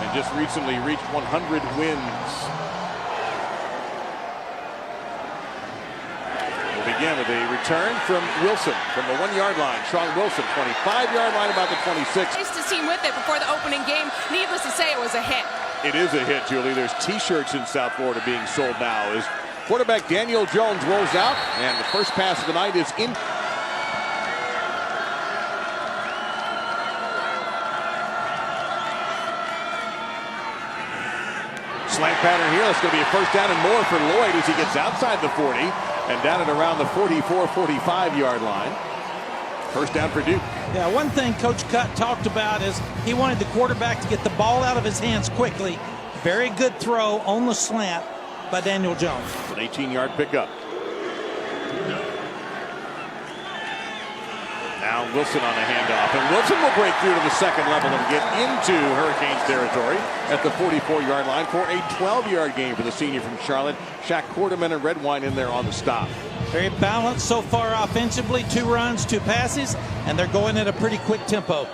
And just recently reached 100 wins. We'll begin with a return from Wilson from the 1-yard line. Sean Wilson, 25-yard line, about the 26. Nice to see him with it before the opening game. Needless to say, it was a hit. It is a hit, Julie. There's T-shirts in South Florida being sold now as quarterback Daniel Jones rolls out, and the first pass of the night is in. Slant pattern here. It's going to be a first down and more for Lloyd as he gets outside the 40 and down at around the 44-45-yard line. First down for Duke. Yeah, one thing Coach Cutt talked about is he wanted the quarterback to get the ball out of his hands quickly. Very good throw on the slant by Daniel Jones. An 18-yard pickup. Now Wilson on the handoff, and Wilson will break through to the second level and get into Hurricanes territory at the 44-yard line for a 12-yard gain for the senior from Charlotte. Shaq Quarterman and Redwine in there on the stop. Very balanced so far offensively. 2 runs, 2 passes, and they're going at a pretty quick tempo.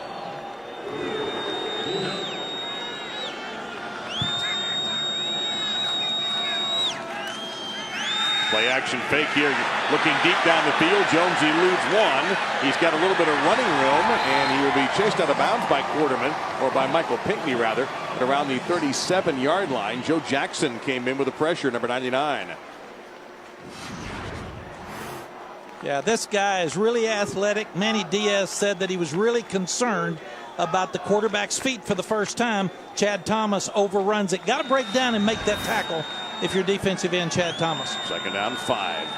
Play action fake here, looking deep down the field. Jones eludes one. He's got a little bit of running room, and he will be chased out of bounds by Quarterman, or by Michael Pinckney rather, at around the 37-yard line. Joe Jackson came in with the pressure, number 99. Yeah, this guy is really athletic. Manny Diaz said that he was really concerned about the quarterback's feet for the first time. Chad Thomas overruns it. Got to break down and make that tackle if you're defensive end Chad Thomas. Second down, 5.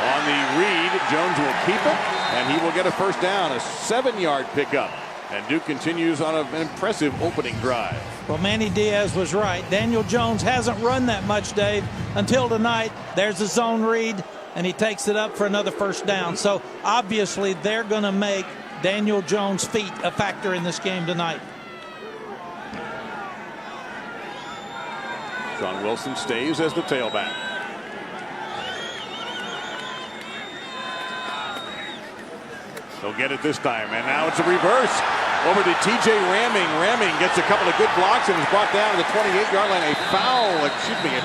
On the read, Jones will keep it, and he will get a first down, a 7-yard pickup. And Duke continues on an impressive opening drive. Well, Manny Diaz was right. Daniel Jones hasn't run that much, Dave, until tonight. There's the zone read, and he takes it up for another first down. So obviously they're going to make Daniel Jones' feet a factor in this game tonight. Sean Wilson stays as the tailback. They'll get it this time, and now it's a reverse. Over to T.J. Ramming. Ramming gets a couple of good blocks and is brought down to the 28-yard line. A foul, a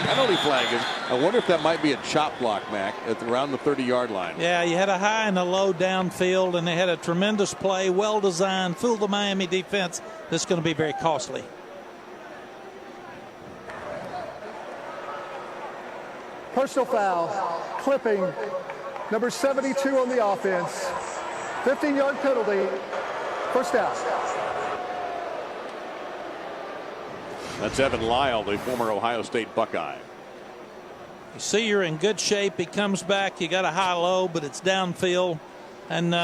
penalty flag. I wonder if that might be a chop block, Mac, at around the 30-yard line. Yeah, you had a high and a low downfield, and they had a tremendous play, well designed, fooled the Miami defense. This is going to be very costly. Personal foul, clipping, number 72 on the offense. 15-yard penalty. First down. That's Evan Lyle, the former Ohio State Buckeye. You see you're in good shape. He comes back. You got a high-low, but it's downfield. And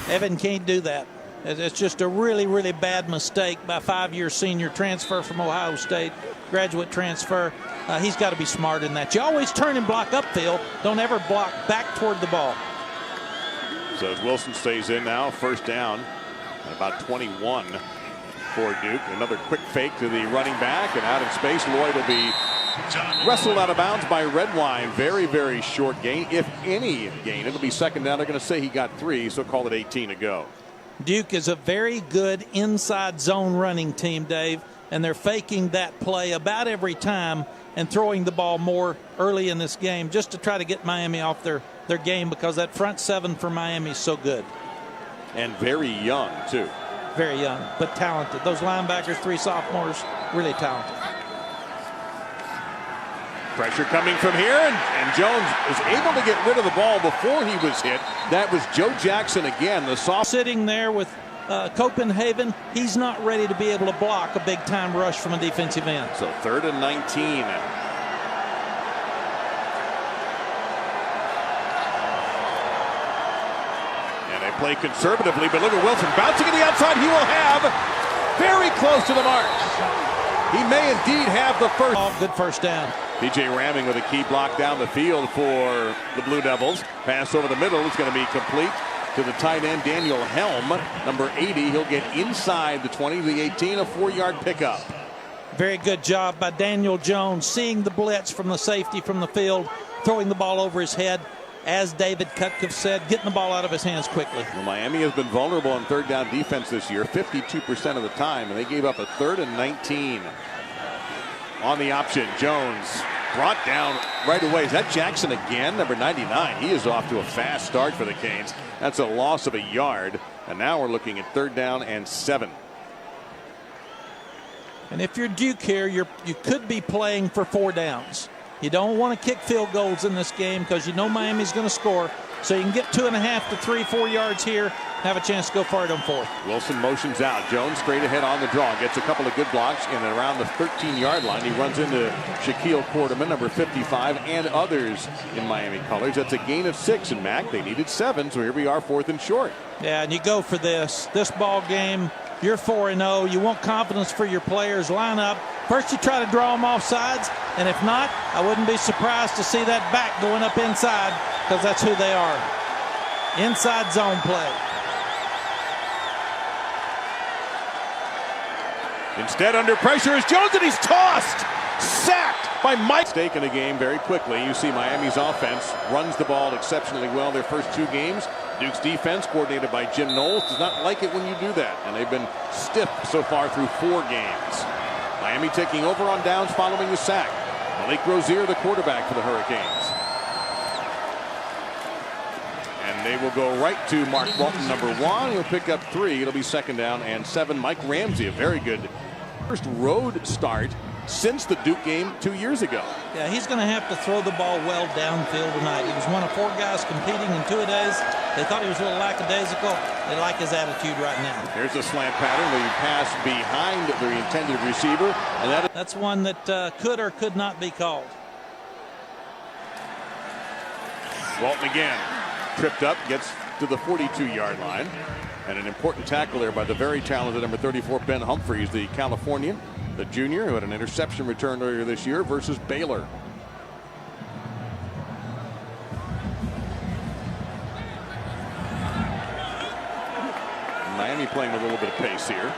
Evan can't do that. It's just a really, really bad mistake by 5-year senior transfer from Ohio State, graduate transfer. He's got to be smart in that. You always turn and block upfield. Don't ever block back toward the ball. So as Wilson stays in now, first down. About 21 for Duke. Another quick fake to the running back, and out in space, Lloyd will be wrestled out of bounds by Redwine. Very, very short gain, if any gain. It'll be second down. They're going to say he got 3, so call it 18 to go. Duke is a very good inside zone running team, Dave, and they're faking that play about every time and throwing the ball more early in this game just to try to get Miami off their game, because that front 7 for Miami is so good. And very young, too. Very young, but talented. Those linebackers, 3 sophomores, really talented. Pressure coming from here, and Jones is able to get rid of the ball before he was hit. That was Joe Jackson again, the soft. Sitting there with Copenhagen, he's not ready to be able to block a big-time rush from a defensive end. So 3rd and 19. Play conservatively, but look at Wilson bouncing to the outside. He will have very close to the mark. He may indeed have the first. Good first down. T.J. Ramming with a key block down the field for the Blue Devils. Pass over the middle is going to be complete to the tight end Daniel Helm, number 80. He'll get inside the 20 to the 18, a 4-yard pickup. Very good job by Daniel Jones, seeing the blitz from the safety from the field, throwing the ball over his head. As David Cutcliffe said, getting the ball out of his hands quickly. Well, Miami has been vulnerable on third down defense this year, 52% of the time, and they gave up a 3rd and 19. On the option, Jones brought down right away. Is that Jackson again? Number 99. He is off to a fast start for the Canes. That's a loss of a yard, and now we're looking at 3rd down and 7. And if you're Duke here, you could be playing for 4 downs. You don't want to kick field goals in this game because you know Miami's going to score. So you can get 2.5 to 3, 4 yards here, have a chance to go for it on 4th. Wilson motions out. Jones straight ahead on the draw. Gets a couple of good blocks in and around the 13-yard line. He runs into Shaquille Quarterman, number 55, and others in Miami colors. That's a gain of 6 in Mac. They needed 7, so here we are, 4th and short. Yeah, and you go for this ball game. You're 4-0. You want confidence for your players. Line up. First, you try to draw them off sides, and if not, I wouldn't be surprised to see that back going up inside because that's who they are. Inside zone play. Instead, under pressure is Jones, and he's tossed. Sacked by Mike. Stake in the game very quickly. You see Miami's offense runs the ball exceptionally well their first 2 games. Duke's defense, coordinated by Jim Knowles, does not like it when you do that, and they've been stiff so far through 4 games. Miami taking over on downs following the sack. Malik Rozier, the quarterback for the Hurricanes. And they will go right to Mark Walton, number 1. He'll pick up 3. It'll be 2nd down and 7. Mike Ramsey, a very good first road start since the Duke game 2 years ago. Yeah, he's going to have to throw the ball well downfield tonight. He was one of 4 guys competing in 2 days. They thought he was a little lackadaisical. They like his attitude right now. Here's a slant pattern where you pass behind the intended receiver, and that's one that could or could not be called. Walton again, tripped up, gets to the 42-yard line, and an important tackle there by the very talented number 34 Ben Humphreys, the Californian, the junior who had an interception return earlier this year versus Baylor. Miami playing a little bit of pace here.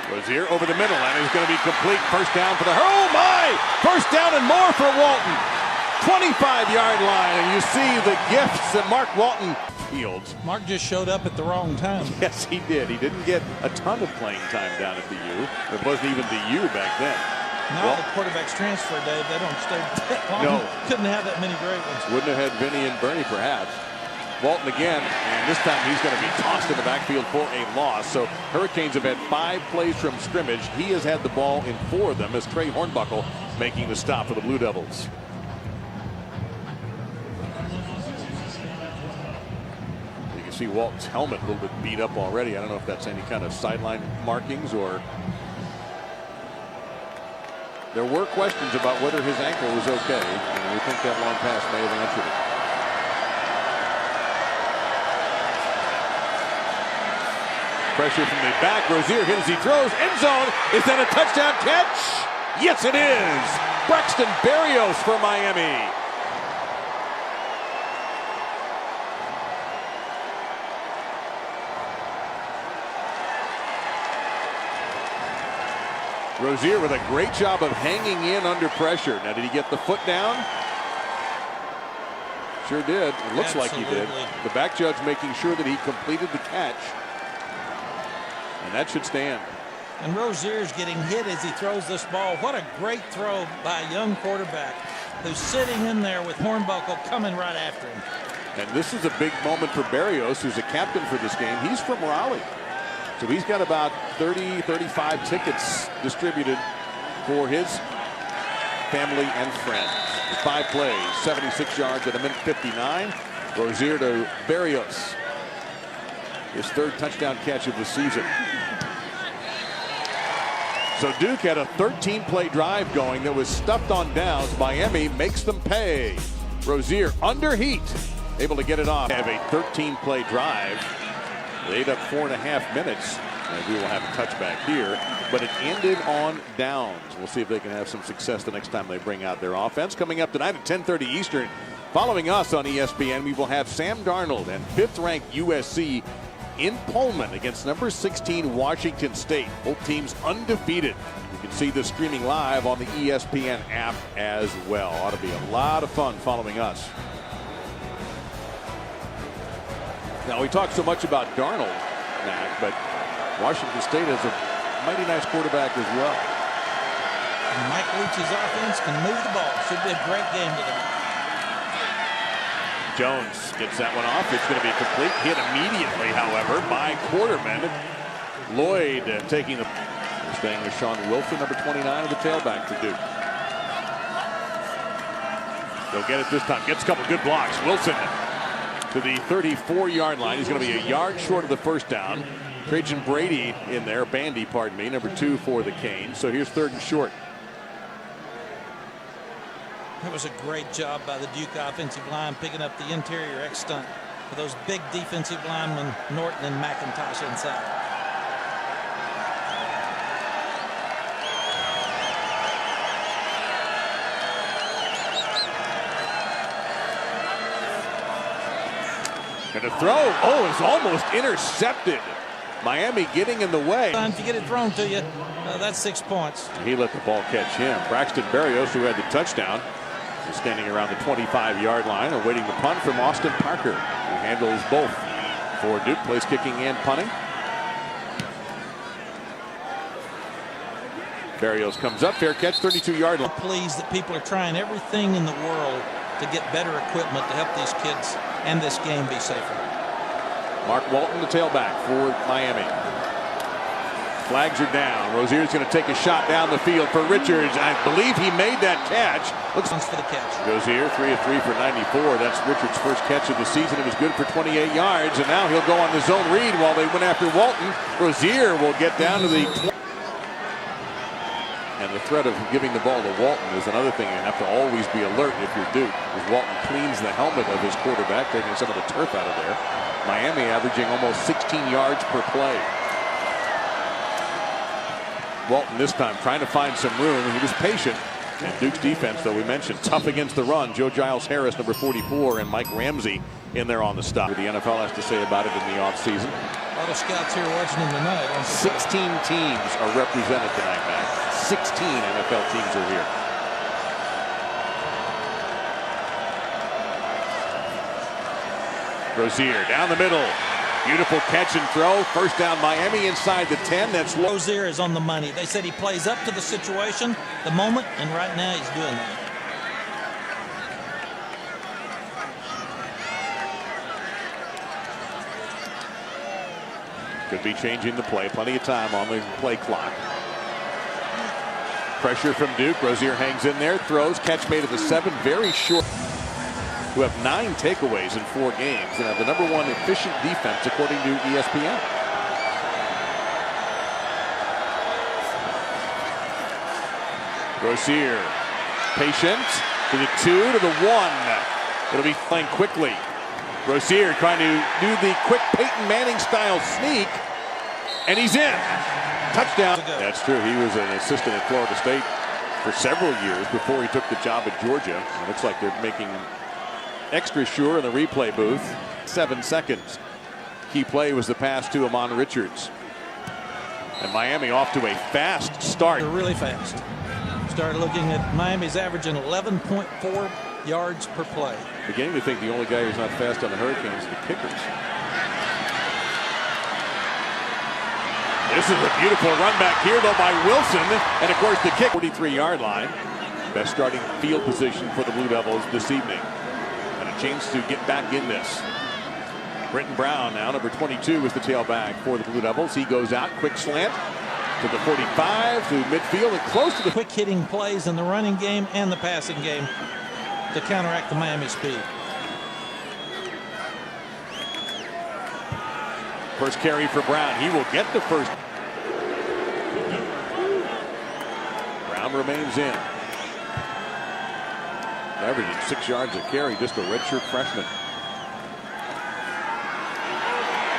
Rozier over the middle, and he's going to be complete. First down for the... Oh, my! First down and more for Walton. 25-yard line, and you see the gifts that Mark Walton fields. Mark just showed up at the wrong time. Yes, he did. He didn't get a ton of playing time down at the U. It wasn't even the U back then. Now the quarterbacks transfer, Dave. They don't stay that long. No. Couldn't have that many great ones. Wouldn't have had Vinny and Bernie, perhaps. Walton again, and this time he's going to be tossed in the backfield for a loss. So Hurricanes have had 5 plays from scrimmage. He has had the ball in 4 of them as Trey Hornbuckle making the stop for the Blue Devils. You can see Walton's helmet a little bit beat up already. I don't know if that's any kind of sideline markings or... There were questions about whether his ankle was okay, and we think that long pass may have answered it. Pressure from the back. Rozier hits, he throws. End zone. Is that a touchdown catch? Yes, it is. Braxton Berrios for Miami. Rozier with a great job of hanging in under pressure. Now, did he get the foot down? Sure did. It looks like he did. The back judge making sure that he completed the catch. And that should stand. And Rozier's getting hit as he throws this ball. What a great throw by a young quarterback who's sitting in there with Hornbuckle coming right after him. And this is a big moment for Berrios, who's a captain for this game. He's from Raleigh. So he's got about 30, 35 tickets distributed for his family and friends. 5 plays, 76 yards at a minute 59. Rozier to Berrios. His 3rd touchdown catch of the season. So Duke had a 13-play drive going that was stuffed on downs. Miami makes them pay. Rozier under heat, able to get it off. Have a 13-play drive. They ate up 4.5 minutes. And we will have a touchback here, but it ended on downs. We'll see if they can have some success the next time they bring out their offense. Coming up tonight at 10:30 Eastern. Following us on ESPN, we will have Sam Darnold and 5th-ranked USC in Pullman against number 16 Washington State. Both teams undefeated. You can see this streaming live on the ESPN app as well. Ought to be a lot of fun following us. Now, we talk so much about Darnold, Mac, but Washington State has a mighty nice quarterback as well. And Mike Leach's offense can move the ball. Should be a great game today. Jones gets that one off. It's going to be a complete hit immediately, however, by Quarterman. Lloyd taking the... We're staying with Sean Wilson, number 29 of the tailback for Duke. They'll get it this time. Gets a couple good blocks. Wilson to the 34-yard line. He's going to be a yard short of the first down. Trajan Brady in there, Bandy, pardon me, number 2 for the Canes. So here's 3rd and short. That was a great job by the Duke offensive line picking up the interior X stunt for those big defensive linemen, Norton and McIntosh inside. And a throw. Oh, it's almost intercepted. Miami getting in the way. If you get it thrown to you, that's 6 points. He let the ball catch him. Braxton Berrios, who had the touchdown, is standing around the 25-yard line, awaiting the punt from Austin Parker, who handles both for Duke, plays kicking and punting. Berrios comes up, fair catch, 32-yard line. I'm pleased that people are trying everything in the world to get better equipment to help these kids and this game be safer. Mark Walton, the tailback for Miami. Flags are down. Rozier's going to take a shot down the field for Richards. I believe he made that catch. Looks for the catch. Rozier, 3 of 3 for 94. That's Richards' first catch of the season. It was good for 28 yards, and now he'll go on the zone read while they went after Walton. Rozier will get down to the... And the threat of giving the ball to Walton is another thing you have to always be alert if you're Duke, as Walton cleans the helmet of his quarterback, taking some of the turf out of there. Miami averaging almost 16 yards per play. Walton this time trying to find some room. He was patient. And Duke's defense, though we mentioned, tough against the run. Joe Giles Harris, number 44, and Mike Ramsey in there on the stop. What the NFL has to say about it in the offseason. A lot of scouts here watching him tonight. 16 teams are represented tonight, Matt. 16 NFL teams are here. Rozier down the middle. Beautiful catch and throw. First down Miami inside the 10. That's Rozier is on the money. They said he plays up to the situation, the moment, and right now he's doing that. Could be changing the play. Plenty of time on the play clock. Pressure from Duke. Rozier hangs in there. Throws. Catch made at the 7. Very short. Who have 9 takeaways in 4 games and have the #1 efficient defense according to ESPN. Rozier. Patient. To the 2, to the 1. It'll be playing quickly. Rozier trying to do the quick Peyton Manning style sneak. And he's in. Touchdown. That's true. He was an assistant at Florida State for several years before he took the job at Georgia. It looks like they're making extra sure in the replay booth. 7 seconds. Key play was the pass to Amon Richards. And Miami off to a fast start. They're really fast. Started looking at Miami's averaging 11.4 yards per play. Beginning to think the only guy who's not fast on the Hurricanes is the kickers. This is a beautiful run back here, though, by Wilson. And, of course, the kick, 43-yard line. Best starting field position for the Blue Devils this evening. And a chance to get back in this. Britton Brown now, number 22, is the tailback for the Blue Devils. He goes out, quick slant to the 45, to midfield, and close to the... Quick hitting plays in the running game and the passing game to counteract the Miami speed. First carry for Brown. He will get the first. Brown remains in. Averaging 6 yards a carry, just a redshirt freshman.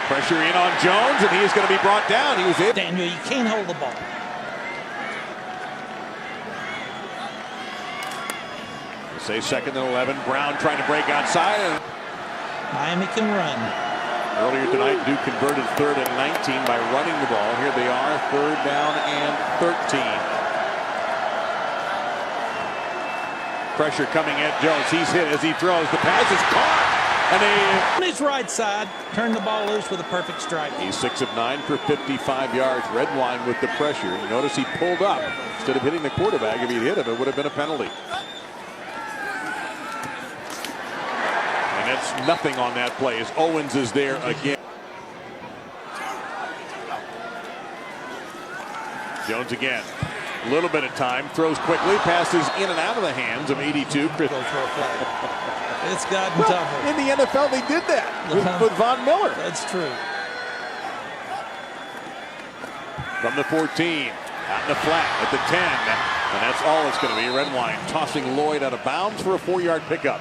Pressure in on Jones, and he is going to be brought down. He was in. Daniel, you can't hold the ball. Say 2nd and 11. Brown trying to break outside. And Miami can run. Earlier tonight, Duke converted 3rd and 19 by running the ball. Here they are, 3rd down and 13. Pressure coming at Jones. He's hit as he throws. The pass is caught. On his right side, turned the ball loose with a perfect strike. He's 6 of 9 for 55 yards. Redwine with the pressure. You notice he pulled up instead of hitting the quarterback. If he'd hit him, it would have been a penalty. And it's nothing on that play as Owens is there again. Jones again. A little bit of time, throws quickly, passes in and out of the hands of 82. Go for a flag. It's gotten tougher. In the NFL, they did that with Von Miller. That's true. From the 14, out in the flat at the 10, and that's all it's going to be. Redwine tossing Lloyd out of bounds for a 4-yard pickup.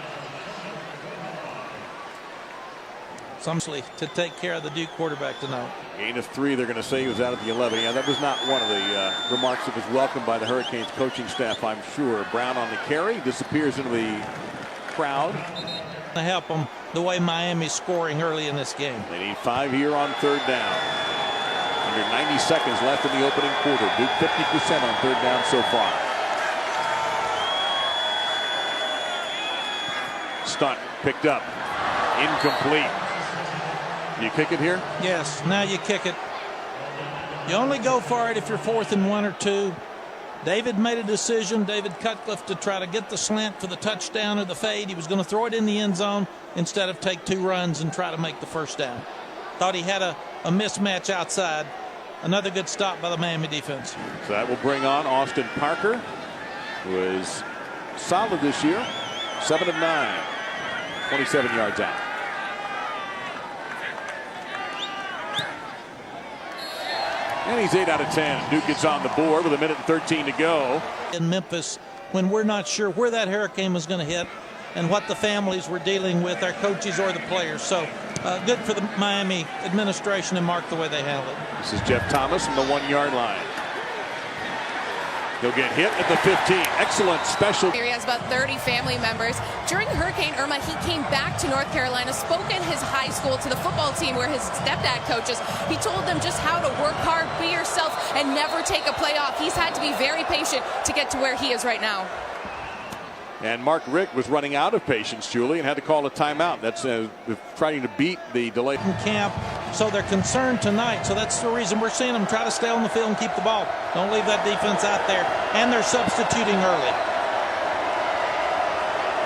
Something to take care of the Duke quarterback tonight. Gain of 3, they're going to say he was out at the 11. Yeah, that was not one of the remarks that was welcomed by the Hurricanes coaching staff, I'm sure. Brown on the carry, disappears into the crowd. To help them the way Miami's scoring early in this game. They need 5 here on 3rd down. Under 90 seconds left in the opening quarter. Duke 50% on 3rd down so far. Stunt picked up. Incomplete. You kick it here? Yes, now you kick it. You only go for it if you're 4th and 1 or 2. David made a decision, David Cutcliffe, to try to get the slant for the touchdown or the fade. He was going to throw it in the end zone instead of take 2 runs and try to make the first down. Thought he had a mismatch outside. Another good stop by the Miami defense. So that will bring on Austin Parker, who is solid this year. 7 of 9. 27 yards out. And he's 8 out of 10. Duke gets on the board with 1:13 to go. In Memphis, when we're not sure where that hurricane was going to hit and what the families were dealing with, our coaches or the players. So good for the Miami administration and Mark the way they handled it. This is Jeff Thomas from the 1-yard line. He'll get hit at the 15. Excellent special. He has about 30 family members. During Hurricane Irma, he came back to North Carolina, spoke at his high school to the football team where his stepdad coaches. He told them just how to work hard, be yourself, and never take a play off. He's had to be very patient to get to where he is right now. And Mark Richt was running out of patience, Julie, and had to call a timeout. That's trying to beat the delay. In camp, so they're concerned tonight. So that's the reason we're seeing them try to stay on the field and keep the ball. Don't leave that defense out there. And they're substituting early.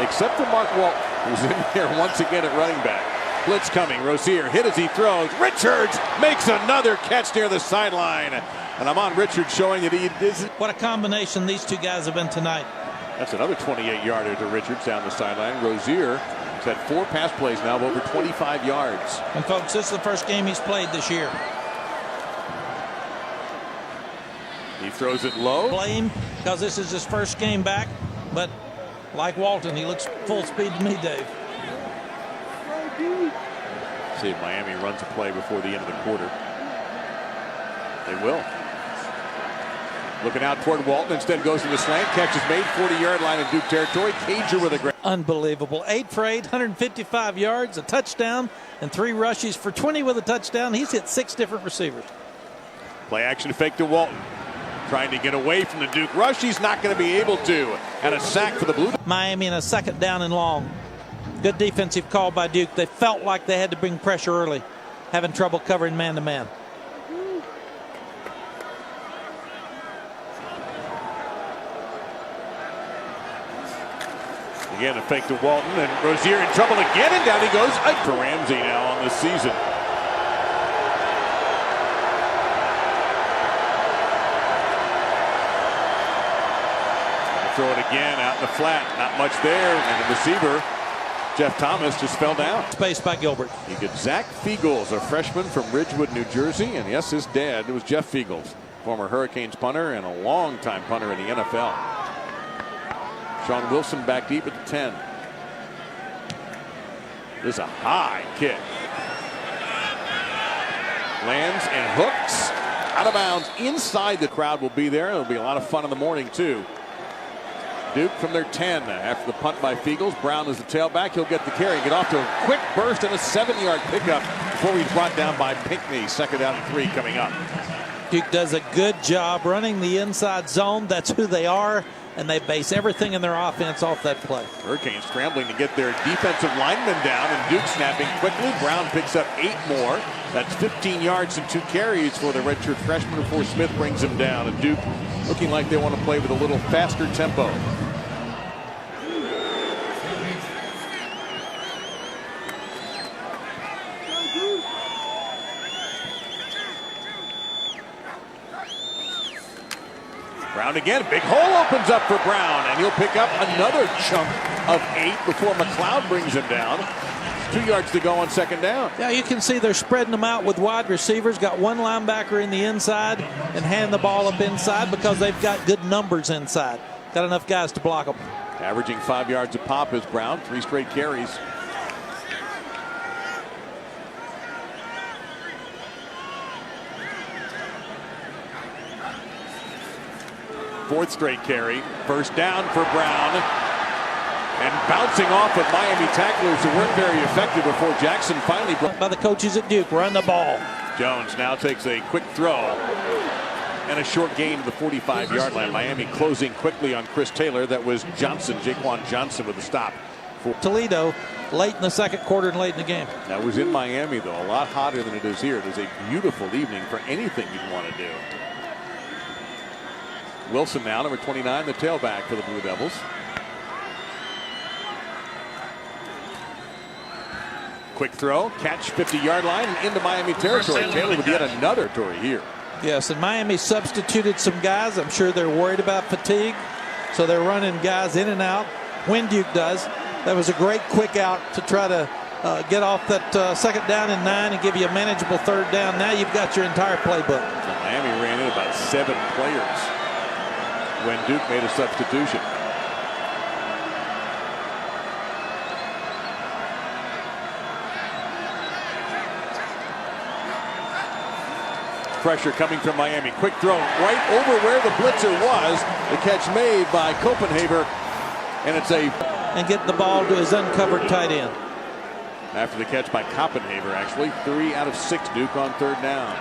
Except for Mark Walton, who's in there once again at running back. Blitz coming. Rozier hit as he throws. Richards makes another catch near the sideline. And Amon Richards showing that he is. What a combination these two guys have been tonight. That's another 28-yarder to Richards down the sideline. Rozier has had 4 pass plays now of over 25 yards. And folks, this is the first game he's played this year. He throws it low. Blame because this is his first game back, but like Walton, he looks full speed to me, Dave. See if Miami runs a play before the end of the quarter. They will. Looking out toward Walton, instead goes to the slant. Catch is made, 40-yard line in Duke territory. Cager with a great. Unbelievable. 8 for 8, 155 yards, a touchdown, and 3 rushes for 20 with a touchdown. He's hit 6 different receivers. Play action fake to Walton. Trying to get away from the Duke rush. He's not going to be able to. And a sack for the Blue. Miami in a 2nd down and long. Good defensive call by Duke. They felt like they had to bring pressure early. Having trouble covering man-to-man. Again, a fake to Walton, and Rozier in trouble again, and down he goes. For Ramsey now on the season. Throw it again out in the flat. Not much there, and the receiver, Jeff Thomas, just fell down. Space by Gilbert. You get Zach Fiegels, a freshman from Ridgewood, New Jersey, and yes, his dad was Jeff Fiegels, former Hurricanes punter and a longtime punter in the NFL. Sean Wilson back deep at the 10. This is a high kick. Lands and hooks out of bounds inside. The crowd will be there. It'll be a lot of fun in the morning too. Duke from their 10 after the punt by Fiegels. Brown is the tailback. He'll get the carry, get off to a quick burst and a 7-yard pickup before he's brought down by Pinckney. Second down and 3 coming up. Duke does a good job running the inside zone. That's who they are, and they base everything in their offense off that play. Hurricanes scrambling to get their defensive linemen down, and Duke snapping quickly. Brown picks up 8 more. That's 15 yards and 2 carries for the redshirt freshman before Smith brings him down. And Duke looking like they want to play with a little faster tempo. Brown again. Big hole opens up for Brown, and he'll pick up another chunk of 8 before McLeod brings him down. 2 yards to go on second down. Yeah, you can see they're spreading them out with wide receivers. Got one linebacker in the inside and hand the ball up inside because they've got good numbers inside. Got enough guys to block them. Averaging 5 yards a pop is Brown. 3 straight carries. Fourth straight carry. First down for Brown. And bouncing off of Miami tacklers who weren't very effective before Jackson finally broke. By the coaches at Duke, run the ball. Jones now takes a quick throw and a short gain to the 45-yard line. Miami closing quickly on Chris Taylor. That was Johnson, Jaquan Johnson with the stop. Toledo late in the second quarter and late in the game. That was in Miami, though. A lot hotter than it is here. It is a beautiful evening for anything you'd want to do. Wilson now, number 29, the tailback for the Blue Devils. Quick throw, catch 50-yard line and into Miami territory. Taylor with yet another toy here. Yes, and Miami substituted some guys. I'm sure they're worried about fatigue, so they're running guys in and out when Duke does. That was a great quick out to try to get off that second down and 9 and give you a manageable third down. Now you've got your entire playbook. So Miami ran in about 7 players when Duke made a substitution. Pressure coming from Miami. Quick throw right over where the blitzer was. The catch made by Copenhaver, and it's and get the ball to his uncovered tight end. After the catch by Copenhaver, actually 3 out of 6 Duke on third down.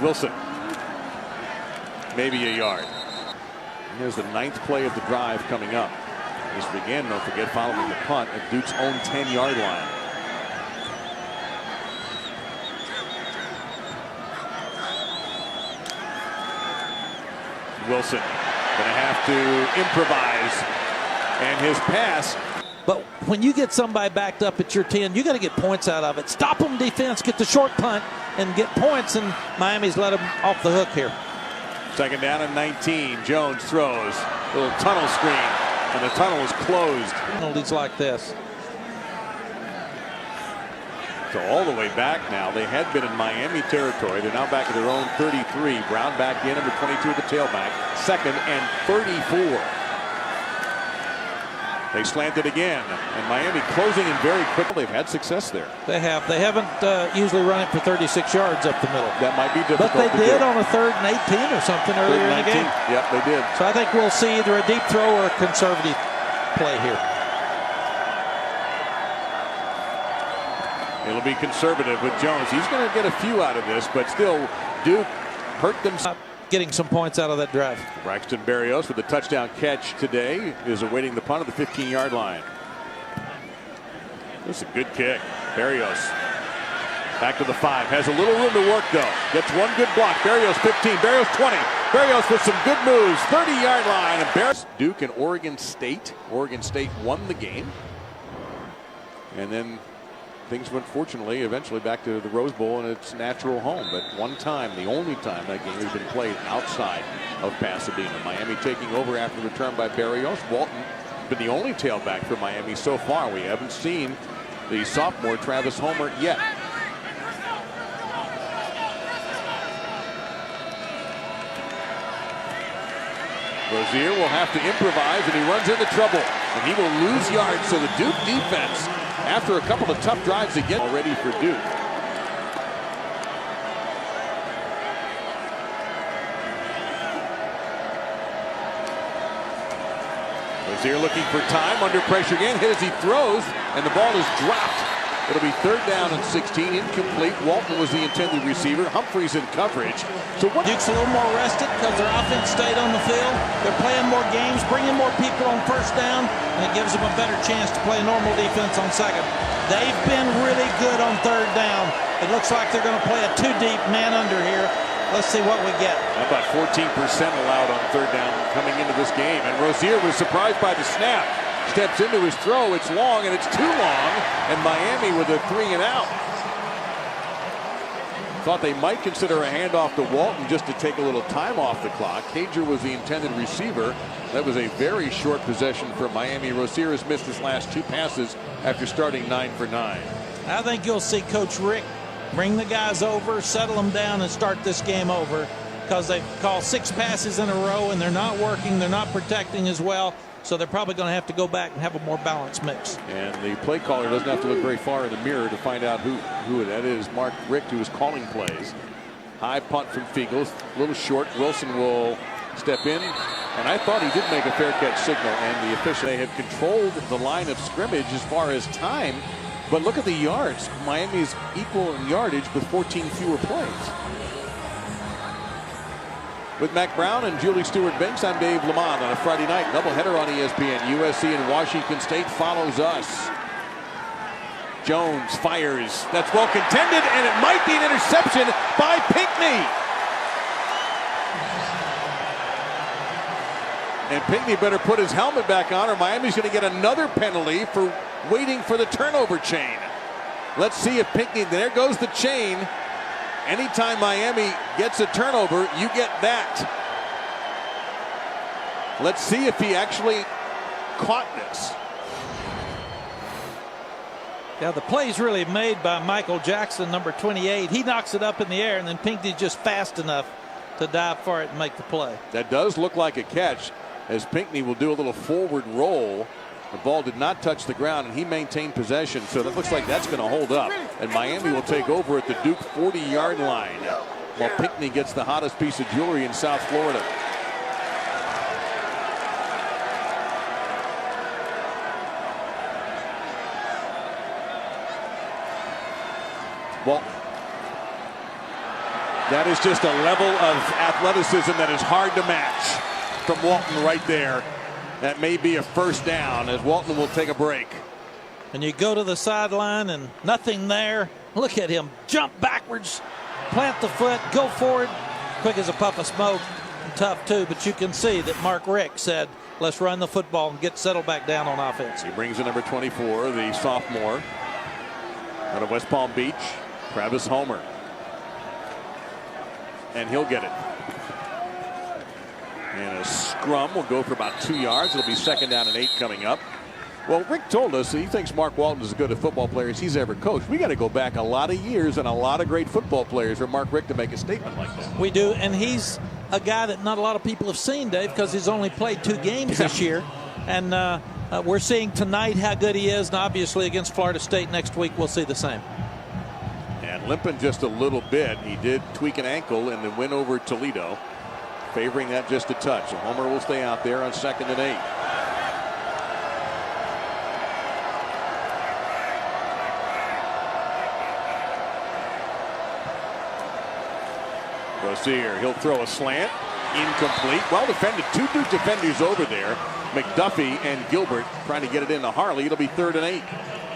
Wilson, maybe a yard. And here's the 9th play of the drive coming up. This began, don't forget, following the punt at Duke's own 10-yard line. Wilson going to have to improvise, and his pass. But when you get somebody backed up at your 10, you got to get points out of it. Stop them defense, get the short punt, and get points, and Miami's let them off the hook here. Second down and 19. Jones throws. Little tunnel screen, and the tunnel is closed. Penalties like this. So all the way back now. They had been in Miami territory. They're now back at their own 33. Brown back in, number 22 at the tailback. Second and 34. They slanted again, and Miami closing in very quickly. They've had success there. They have. They haven't usually run it for 36 yards up the middle. That might be difficult. But they did on a 3rd and 18 or something earlier in the game. Yep, they did. So I think we'll see either a deep throw or a conservative play here. It'll be conservative with Jones. He's going to get a few out of this, but still, Duke hurt themselves. Getting some points out of that drive. Braxton Berrios with the touchdown catch today is awaiting the punt at the 15-yard line. This is a good kick. Berrios back to the 5. Has a little room to work, though. Gets one good block. Berrios 15. Berrios 20. Berrios with some good moves. 30-yard line. And Berrios. Duke and Oregon State. Oregon State won the game. And then things went, fortunately, eventually back to the Rose Bowl in its natural home. But one time, the only time that game has been played outside of Pasadena. Miami taking over after the return by Berrios. Walton been the only tailback for Miami so far. We haven't seen the sophomore Travis Homer yet. Rozier will have to improvise, and he runs into trouble. And he will lose yards, so the Duke defense, after a couple of tough drives again, already for Duke. Rozier looking for time, under pressure again, hit as he throws, and the ball is dropped. It'll be 3rd down and 16, incomplete. Walton was the intended receiver. Humphreys in coverage. So what? Duke's a little more rested because their offense stayed on the field. They're playing more games, bringing more people on 1st down, and it gives them a better chance to play normal defense on 2nd. They've been really good on 3rd down. It looks like they're going to play a 2-deep man under here. Let's see what we get. About 14% allowed on 3rd down coming into this game. And Rozier was surprised by the snap. Steps into his throw. It's long, and it's too long. And Miami with a 3-and-out. Thought they might consider a handoff to Walton just to take a little time off the clock. Cager was the intended receiver. That was a very short possession for Miami. Rozier has missed his last 2 passes after starting 9 for 9. I think you'll see Coach Rick bring the guys over, settle them down, and start this game over because they've called 6 passes in a row, and they're not working. They're not protecting as well. So they're probably going to have to go back and have a more balanced mix. And the play caller doesn't have to look very far in the mirror to find out who that is. Mark Richt, who is calling plays. High punt from Fiegel, a little short. Wilson will step in. And I thought he did make a fair catch signal. And the official, they have controlled the line of scrimmage as far as time. But look at the yards. Miami is equal in yardage with 14 fewer plays. With Mac Brown and Julie Stewart-Banks, I'm Dave Lamont on a Friday night doubleheader on ESPN. USC and Washington State follows us. Jones fires. That's well contended, and it might be an interception by Pinckney. And Pinckney better put his helmet back on, or Miami's going to get another penalty for waiting for the turnover chain. Let's see if Pinckney, there goes the chain. Anytime Miami gets a turnover, you get that. Let's see if he actually caught this. Yeah, the play's really made by Michael Jackson, number 28. He knocks it up in the air, and then Pinckney's just fast enough to dive for it and make the play. That does look like a catch, as Pinckney will do a little forward roll. The ball did not touch the ground, and he maintained possession, so that looks like that's going to hold up. And Miami will take over at the Duke 40-yard line, while Pinckney gets the hottest piece of jewelry in South Florida. Well, that is just a level of athleticism that is hard to match from Walton right there. That may be a 1st down as Walton will take a break. And you go to the sideline and nothing there. Look at him jump backwards, plant the foot, go forward, quick as a puff of smoke. Tough too, but you can see that Mark Richt said, let's run the football and get settled back down on offense. He brings in number 24, the sophomore out of West Palm Beach, Travis Homer. And he'll get it. And a scrum will go for about 2 yards. It'll be 2nd down and 8 coming up. Well, Rick told us he thinks Mark Walton is as good a football player as he's ever coached. We got to go back a lot of years and a lot of great football players for Mark Rick to make a statement like that. We do, and he's a guy that not a lot of people have seen, Dave, because he's only played 2 games this year. And we're seeing tonight how good he is, and obviously against Florida State next week we'll see the same. And limping just a little bit. He did tweak an ankle in the win over Toledo, favoring that just a touch. So Homer will stay out there on 2nd and 8. Rozier, he'll throw a slant. Incomplete. Well defended. 2 Duke defenders over there. McDuffie and Gilbert trying to get it into Harley. It'll be 3rd and 8.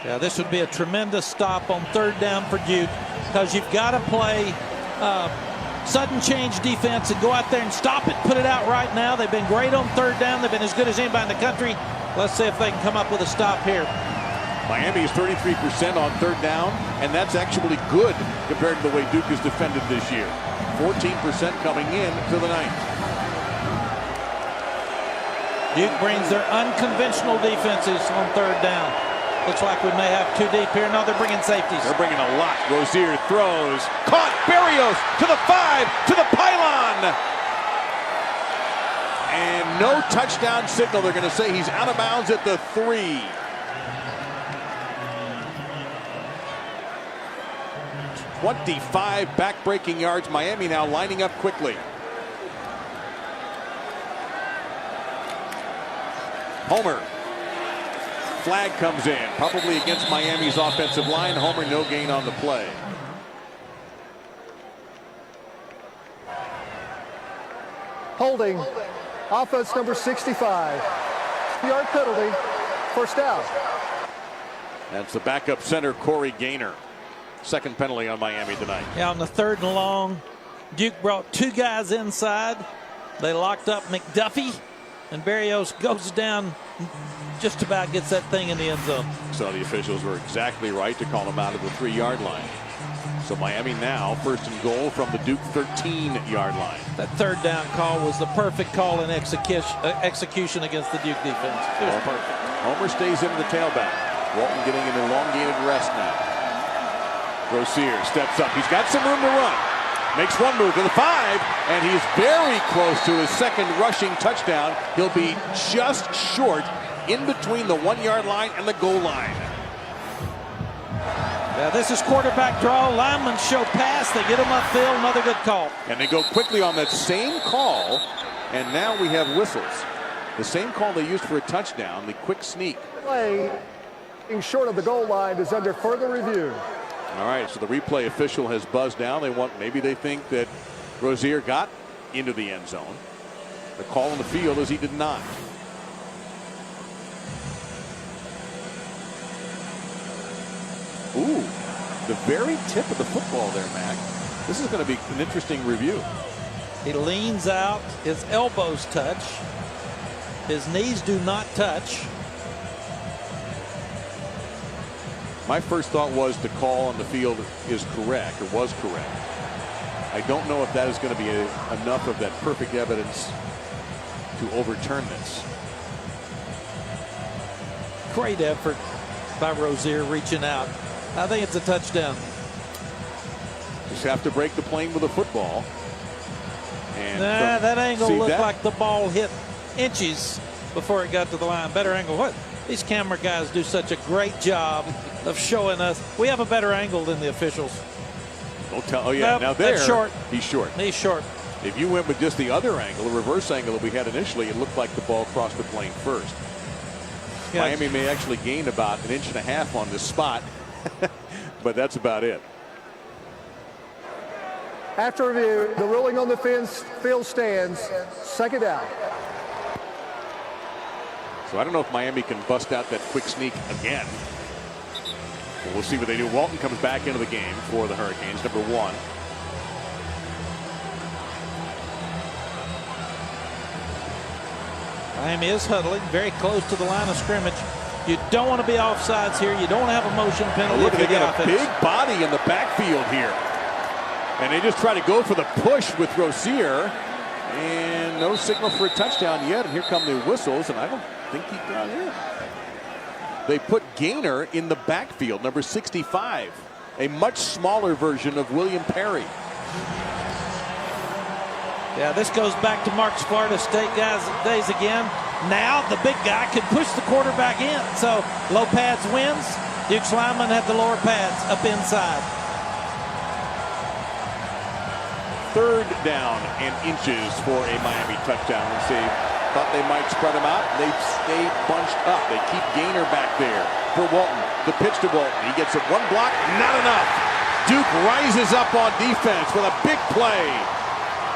Yeah, this would be a tremendous stop on 3rd down for Duke, because you've got to play sudden change defense and go out there and stop it, put it out right now. They've been great on 3rd down. They've been as good as anybody in the country. Let's see if they can come up with a stop here. Miami is 33% on 3rd down, and that's actually good compared to the way Duke has defended this year. 14% coming in to the 9th. Duke brings their unconventional defenses on 3rd down. Looks like we may have 2 deep here. No, they're bringing safeties. They're bringing a lot. Rozier throws. Caught. Berrios to the 5, to the pylon. And no touchdown signal. They're going to say he's out of bounds at the 3. "25 back-breaking yards." Miami now lining up quickly. Homer. Flag comes in, probably against Miami's offensive line. Homer, no gain on the play. Holding. Offense number 65. Yard penalty. First down. That's the backup center, Corey Gaynor. Second penalty on Miami tonight. Yeah, on the 3rd and long, Duke brought 2 guys inside. They locked up McDuffie, and Berrios goes down, just about gets that thing in the end zone. So the officials were exactly right to call him out of the 3-yard line. So Miami now 1st and goal from the Duke 13-yard line. That 3rd down call was the perfect call in execution against the Duke defense. It was perfect. Homer stays into the tailback. Walton getting an elongated rest now. Rozier steps up. He's got some room to run. Makes one move to the 5, and he's very close to his 2nd rushing touchdown. He'll be just short in between the 1-yard line and the goal line. Yeah, this is quarterback draw. Linemen show pass. They get him upfield. Another good call. And they go quickly on that same call, and now we have whistles. The same call they used for a touchdown, the quick sneak. Play being short of the goal line is under further review. All right, so the replay official has buzzed down. Maybe they think that Rozier got into the end zone. The call on the field is he did not. Ooh, the very tip of the football there, Mac. This is going to be an interesting review. He leans out. His elbows touch. His knees do not touch. My first thought was the call on the field is correct, or was correct. I don't know if that is going to be enough of that perfect evidence to overturn this. Great effort by Rozier reaching out. I think it's a touchdown. Just have to break the plane with a football. And that angle looked like the ball hit inches before it got to the line. Better angle. What? These camera guys do such a great job of showing us. We have a better angle than the officials. Don't tell. Oh yeah. Nope, now there, that's short. He's short. He's short. If you went with just the other angle, the reverse angle that we had initially, it looked like the ball crossed the plane first. Yeah. Miami may actually gain about 1.5 inches on this spot, but that's about it. After review, the ruling on the field stands. Second down. So I don't know if Miami can bust out that quick sneak again. We'll see what they do. Walton comes back into the game for the Hurricanes, number 1. Miami is huddling very close to the line of scrimmage. You don't want to be offsides here. You don't want to have a motion penalty. Look, they got a big body in the backfield here. And they just try to go for the push with Rozier. And no signal for a touchdown yet. And here come the whistles, and I don't think he got in. They put Gaynor in the backfield, number 65. A much smaller version of William Perry. Yeah, this goes back to Mark's Florida State days again. Now the big guy can push the quarterback in. So low pads wins. Duke's linemen have the lower pads up inside. 3rd down and inches for a Miami touchdown. Let's see. Thought they might spread them out. They stay bunched up. They keep Gaynor back there for Walton. The pitch to Walton. He gets it one block. Not enough. Duke rises up on defense with a big play.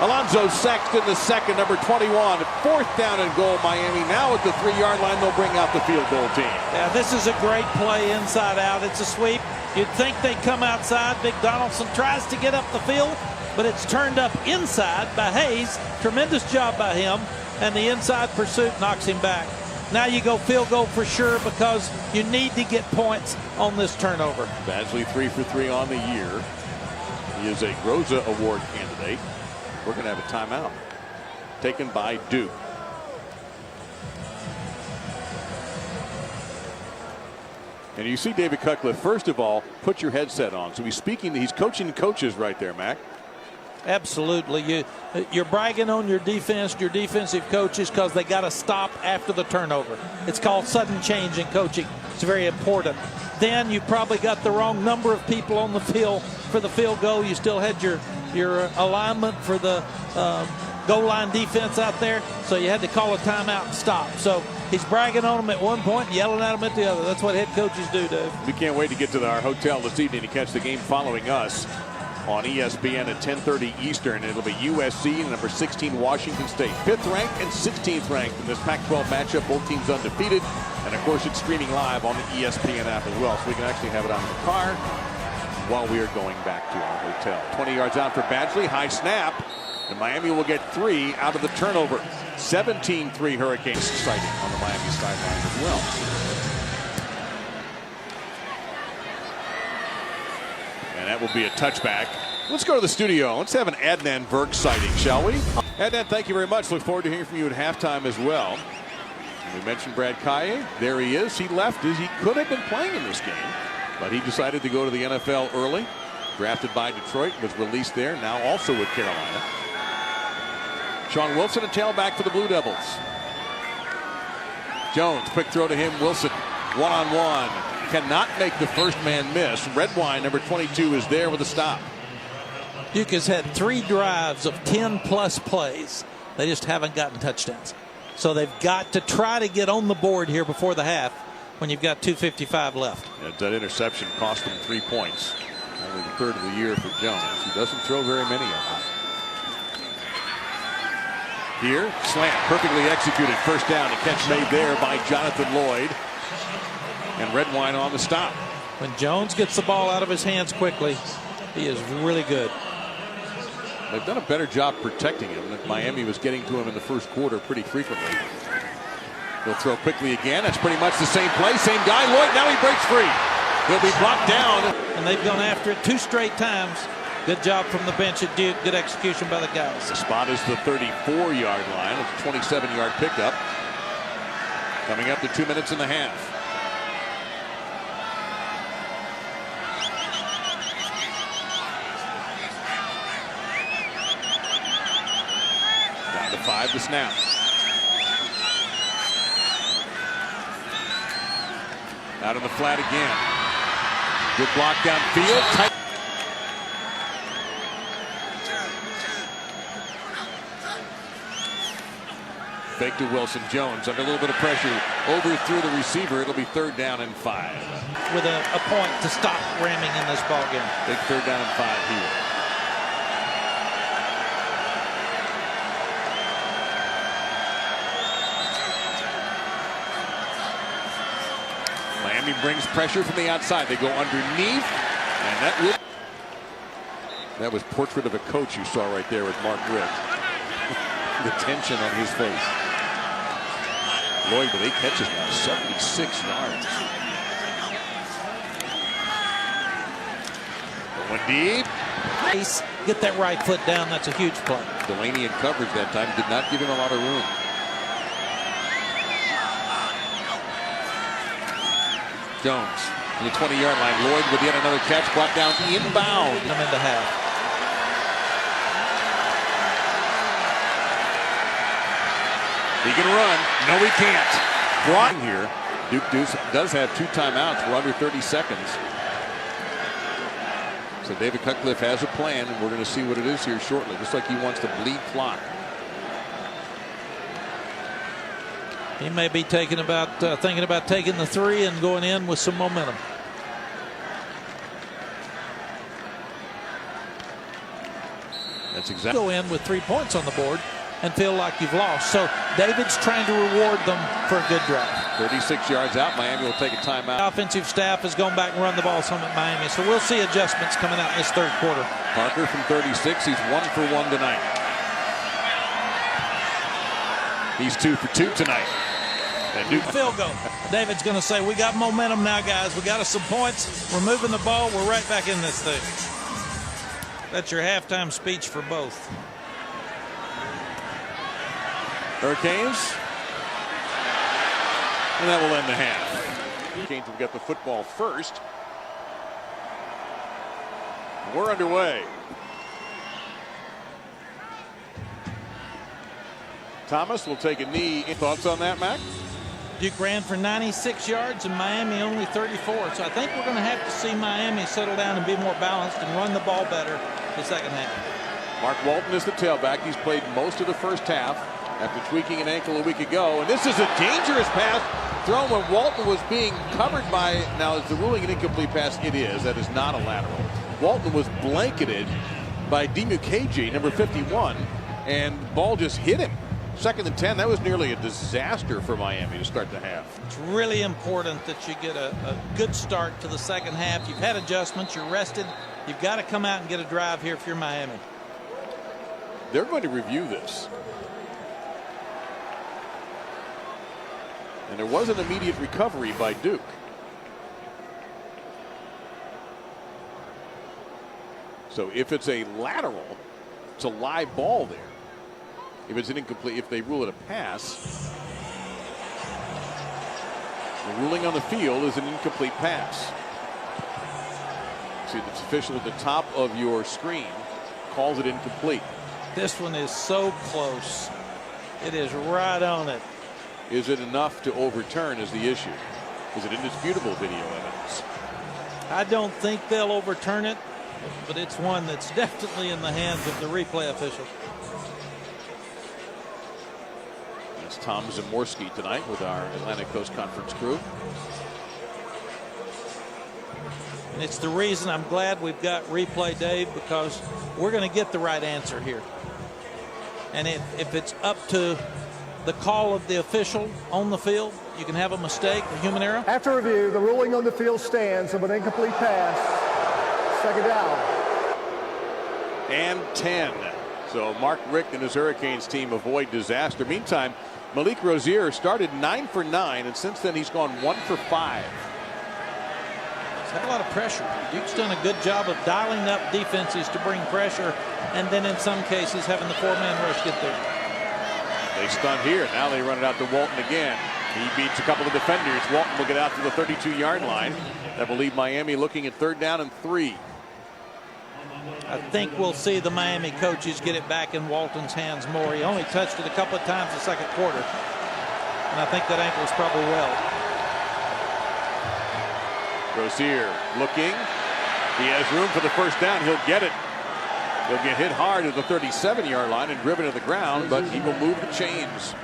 Alonzo Sexton, the second, number 21. 4th down and goal, Miami. Now at the 3-yard line, they'll bring out the field goal team. Yeah, this is a great play inside out. It's a sweep. You'd think they'd come outside. Big Donaldson tries to get up the field, but it's turned up inside by Hayes. Tremendous job by him. And the inside pursuit knocks him back. Now you go field goal for sure because you need to get points on this turnover. Badgley 3 for 3 on the year. He is a Groza Award candidate. We're going to have a timeout taken by Duke. And you see David Cutcliffe, first of all, put your headset on. So he's coaching coaches right there, Mac. Absolutely. You're bragging on your defense, your defensive coaches, because they got to stop after the turnover. It's called sudden change in coaching. It's very important. Then you probably got the wrong number of people on the field for the field goal. You still had your alignment for the goal line defense out there, so you had to call a timeout and stop. So He's bragging on them at one point and yelling at them at the other. That's what head coaches do, Dave. We can't wait to get to our hotel this evening to catch the game following us on ESPN at 10:30 Eastern. It'll be USC and number 16 Washington State, 5th ranked and 16th ranked in this Pac-12 matchup. Both teams undefeated, and of course it's streaming live on the ESPN app as well, so we can actually have it on in the car while we are going back to our hotel. 20 yards out for Badgley, high snap, and Miami will get 3 out of the turnover. 17-3 Hurricanes sighting on the Miami sideline as well. And that will be a touchback. Let's go to the studio. Let's have an Adnan Virk sighting, shall we? Adnan, thank you very much. Look forward to hearing from you at halftime as well. And we mentioned Brad Kaye. There he is. He left as he could have been playing in this game, but he decided to go to the NFL early. Drafted by Detroit, was released there, now also with Carolina. Sean Wilson, a tailback for the Blue Devils. Jones, quick throw to him. Wilson, one-on-one. Cannot make the first man miss. Redwine, number 22, is there with a stop. Duke has had 3 drives of 10-plus plays. They just haven't gotten touchdowns. So they've got to try to get on the board here before the half when you've got 2:55 left. Yeah, that interception cost him 3 points. Only the 3rd of the year for Jones. He doesn't throw very many of them. Here, slant, perfectly executed. First down, a catch made there by Jonathan Lloyd. And Redwine on the stop. When Jones gets the ball out of his hands quickly, he is really good. They've done a better job protecting him. Miami was getting to him in the first quarter pretty frequently. He'll throw quickly again. That's pretty much the same play, same guy. Lloyd, now he breaks free. He'll be brought down. And they've gone after it 2 straight times. Good job from the bench at Duke. Good execution by the guys. The spot is the 34-yard line. It's a 27-yard pickup. Coming up to 2 minutes and a half. Down to 5 to snap. Out on the flat again. Good block downfield. Tight. Fake to Wilson. Jones under a little bit of pressure. Overthrew the receiver. It'll be 3rd down and 5. With a point to stop ramming in this ball game. Big 3rd down and 5 here. Miami brings pressure from the outside. They go underneath, and that was portrait of a coach you saw right there with Mark Richt. The tension on his face. Lloyd with 8 catches now, 76 yards. Going deep. Nice. Get that right foot down. That's a huge play. Delaney in coverage that time did not give him a lot of room. Jones to the 20-yard line. Lloyd with yet another catch, brought down inbound. Come into half. He can run. No, he can't. Brought here. Duke does have 2 timeouts. We're under 30 seconds. So David Cutcliffe has a plan, and we're going to see what it is here shortly. Just like he wants to bleed clock. He may be thinking about taking the 3 and going in with some momentum. That's exactly. Go in with 3 points on the board and feel like you've lost. So David's trying to reward them for a good drive. 36 yards out. Miami will take a timeout. The offensive staff has gone back and run the ball some at Miami. So we'll see adjustments coming out in this 3rd quarter. Parker from 36. He's 1 for 1 tonight. He's 2 for 2 tonight. And Duke field goal. David's going to say, we got momentum now, guys. We got us some points. We're moving the ball. We're right back in this thing. That's your halftime speech for both. Hurricanes. And that will end the half. Hurricanes will get the football first. We're underway. Thomas will take a knee. Thoughts on that, Mac? Duke ran for 96 yards and Miami only 34. So I think we're going to have to see Miami settle down and be more balanced and run the ball better the second half. Mark Walton is the tailback. He's played most of the first half. after tweaking an ankle a week ago. And this is a dangerous pass thrown when Walton was being covered by, now is the ruling an incomplete pass? It is. That is not a lateral. Walton was blanketed by Dimukeje, number 51, and ball just hit him. 2nd and 10. That was nearly a disaster for Miami to start the half. It's really important that you get a good start to the second half. You've had adjustments. You're rested. You've got to come out and get a drive here if you're Miami. They're going to review this. And there was an immediate recovery by Duke. So if it's a lateral, it's a live ball there. If it's an incomplete, if they rule it a pass, the ruling on the field is an incomplete pass. See, the official at the top of your screen calls it incomplete. This one is so close. It is right on it. Is it enough to overturn is the issue? Is it indisputable video evidence? I don't think they'll overturn it, but it's one that's definitely in the hands of the replay official. It's Tom Zamorski tonight with our Atlantic Coast Conference crew. And it's the reason I'm glad we've got replay, Dave, because we're going to get the right answer here. And if it's up to the call of the official on the field, you can have a mistake, a human error. After review, the ruling on the field stands of an incomplete pass. 2nd down. And 10. So Mark Richt and his Hurricanes team avoid disaster. Meantime, Malik Rozier started 9 for 9, and since then he's gone 1 for 5. He's had a lot of pressure. Duke's done a good job of dialing up defenses to bring pressure, and then in some cases having the 4-man rush get there. They stunt here. Now they run it out to Walton again. He beats a couple of defenders. Walton will get out to the 32-yard line. That will leave Miami looking at 3rd down and 3. I think we'll see the Miami coaches get it back in Walton's hands more. He only touched it a couple of times the 2nd quarter. And I think that ankle is probably well. Rozier looking. He has room for the 1st down. He'll get it. He'll get hit hard at the 37-yard line and driven to the ground, but he will move the chains.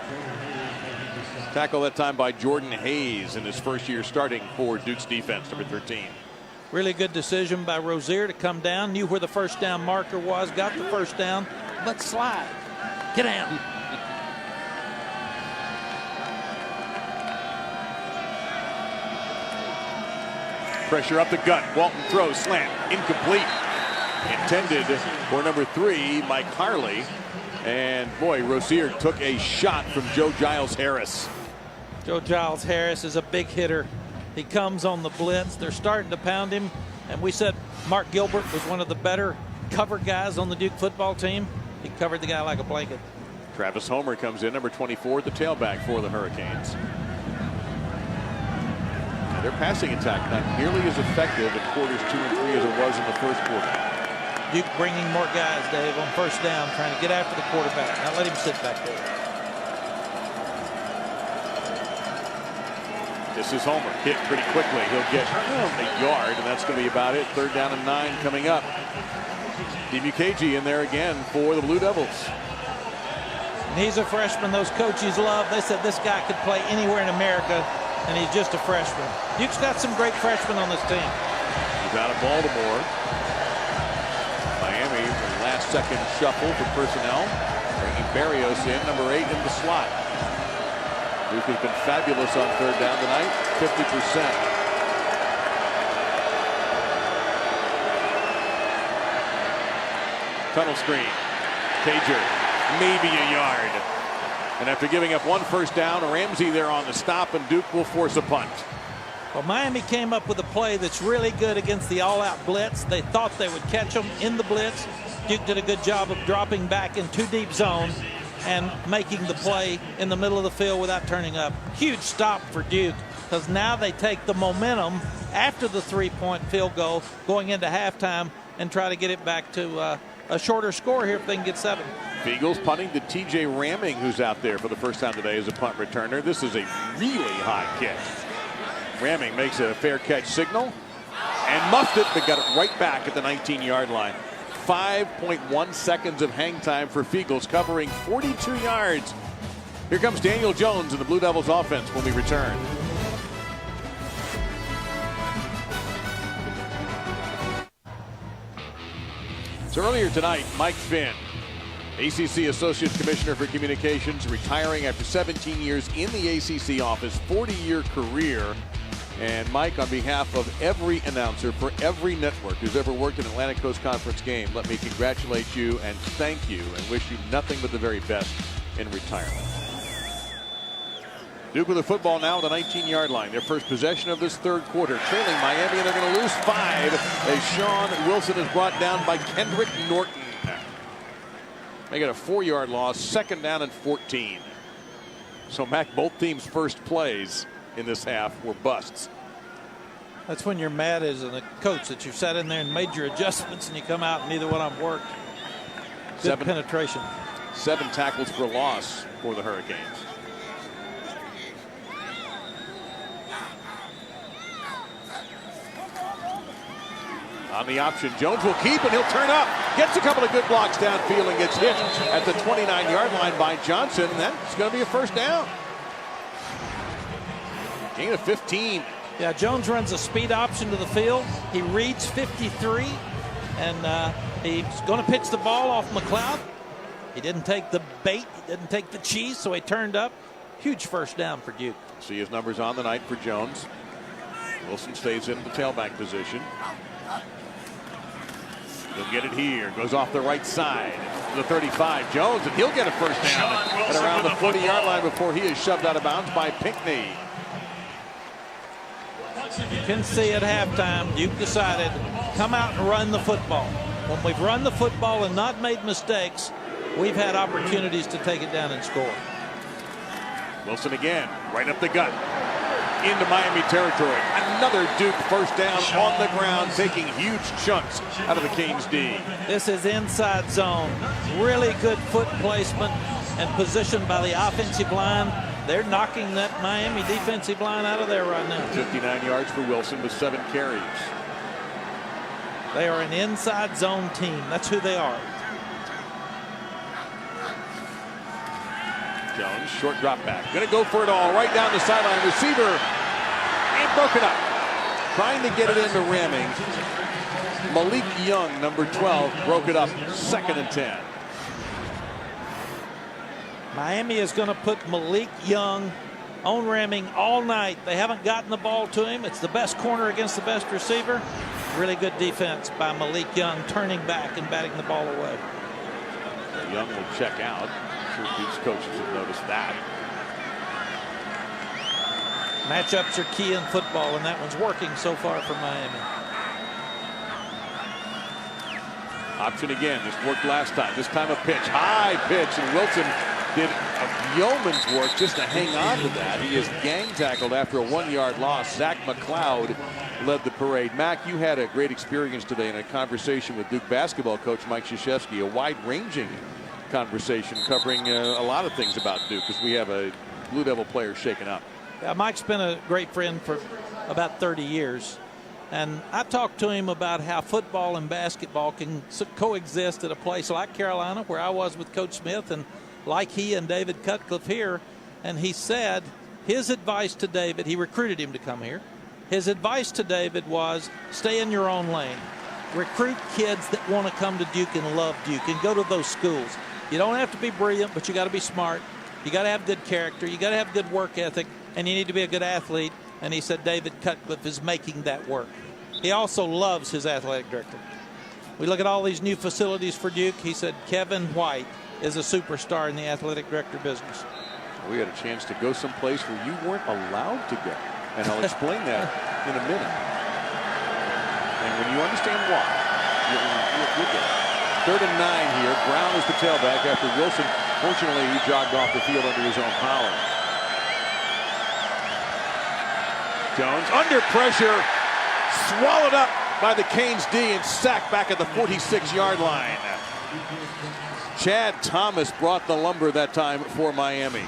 Tackle that time by Jordan Hayes in his first year starting for Duke's defense, number 13. Really good decision by Rozier to come down. Knew where the 1st down marker was. Got the 1st down. But slide. Get down. Pressure up the gut. Walton throws. Slant. Incomplete. Intended for number 3, Mike Harley. And boy, Rozier took a shot from Joe Giles Harris. Joe Giles Harris is a big hitter. He comes on the blitz. They're starting to pound him. And we said Mark Gilbert was one of the better cover guys on the Duke football team. He covered the guy like a blanket. Travis Homer comes in, number 24, the tailback for the Hurricanes. Now their passing attack not nearly as effective in quarters 2 and 3 as it was in the 1st quarter. Duke bringing more guys, Dave, on 1st down, trying to get after the quarterback. Not let him sit back there. This is Homer, hit pretty quickly. He'll get a yard, and that's going to be about it. 3rd down and 9 coming up. Dimukeje in there again for the Blue Devils. And he's a freshman those coaches love. They said this guy could play anywhere in America, and he's just a freshman. Duke's got some great freshmen on this team. He's out of Baltimore. Miami, the last-second shuffle for personnel. Bringing Barrios in, number 8 in the slot. Duke has been fabulous on 3rd down tonight, 50%. Tunnel screen. Cager, maybe a yard. And after giving up 1 1st down, Ramsey there on the stop, and Duke will force a punt. Well, Miami came up with a play that's really good against the all-out blitz. They thought they would catch them in the blitz. Duke did a good job of dropping back in 2 deep zone and making the play in the middle of the field without turning up. Huge stop for Duke, because now they take the momentum after the 3-point field goal going into halftime and try to get it back to a shorter score here if they can get 7. Eagles punting to TJ Ramming, who's out there for the first time today as a punt returner. This is a really high kick. Ramming makes a fair catch signal and muffed it, but got it right back at the 19-yard line. 5.1 seconds of hang time for Feagles, covering 42 yards. Here comes Daniel Jones in the Blue Devils offense when we return. So earlier tonight, Mike Finn, ACC Associate Commissioner for Communications, retiring after 17 years in the ACC office, 40-year career. And Mike, on behalf of every announcer for every network who's ever worked an Atlantic Coast Conference game, let me congratulate you and thank you and wish you nothing but the very best in retirement. Duke with the football now on the 19-yard line. Their first possession of this third quarter, trailing Miami, and they're going to lose 5 as Sean Wilson is brought down by Kendrick Norton. They get a 4-yard loss, 2nd down and 14. So, Mac, both teams' first plays in this half were busts. That's when you're mad as a coach that you've sat in there and made your adjustments and you come out and neither one of them worked. Good penetration. 7 tackles for loss for the Hurricanes. On the option, Jones will keep and he'll turn up. Gets a couple of good blocks downfield and gets hit at the 29-yard line by Johnson. And that's going to be a first down. Gain of 15. Yeah, Jones runs a speed option to the field. He reads 53, and he's going to pitch the ball off McLeod. He didn't take the bait. He didn't take the cheese, so he turned up. Huge first down for Duke. See his numbers on the night for Jones. Wilson stays in the tailback position. He'll get it here. Goes off the right side to the 35. Jones, and he'll get a first down at around the 40-yard line before he is shoved out of bounds by Pinckney. You can see at halftime, Duke decided, come out and run the football. When we've run the football and not made mistakes, we've had opportunities to take it down and score. Wilson again, right up the gut. Into Miami territory. Another Duke first down on the ground, taking huge chunks out of the Canes D. This is inside zone. Really good foot placement and position by the offensive line. They're knocking that Miami defensive line out of there right now. 59 yards for Wilson with 7 carries. They are an inside zone team. That's who they are. Jones, short drop back. Going to go for it all. Right down the sideline. Receiver. And broken up. Trying to get it into ramming. Malik Young, number 12, broke it up. 2nd and 10. Miami is going to put Malik Young on ramming all night. They haven't gotten the ball to him. It's the best corner against the best receiver. Really good defense by Malik Young, turning back and batting the ball away. Young will check out. I'm sure Duke's coaches have noticed that. Matchups are key in football, and that one's working so far for Miami. Option again. This worked last time. This time a pitch. High pitch, and Wilson did a yeoman's work just to hang on to that. He is gang tackled after a 1-yard loss. Zach McLeod led the parade. Mac, you had a great experience today in a conversation with Duke basketball coach Mike Krzyzewski, a wide-ranging conversation covering a lot of things about Duke because we have a Blue Devil player shaken up. Yeah, Mike's been a great friend for about 30 years. And I talked to him about how football and basketball can coexist at a place like Carolina, where I was with Coach Smith, and like he and David Cutcliffe here. And he said his advice to David, he recruited him to come here. His advice to David was stay in your own lane. Recruit kids that want to come to Duke and love Duke and go to those schools. You don't have to be brilliant, but you got to be smart. You got to have good character. You got to have good work ethic, and you need to be a good athlete. And he said David Cutcliffe is making that work. He also loves his athletic director. We look at all these new facilities for Duke. He said Kevin White is a superstar in the athletic director business. We had a chance to go someplace where you weren't allowed to go, and I'll explain that in a minute. And when you understand why, you'll get it. 3rd and 9 here. Brown is the tailback after Wilson. Fortunately, he jogged off the field under his own power. Jones under pressure, swallowed up by the Canes D and sacked back at the 46-yard line. Chad Thomas brought the lumber that time for Miami.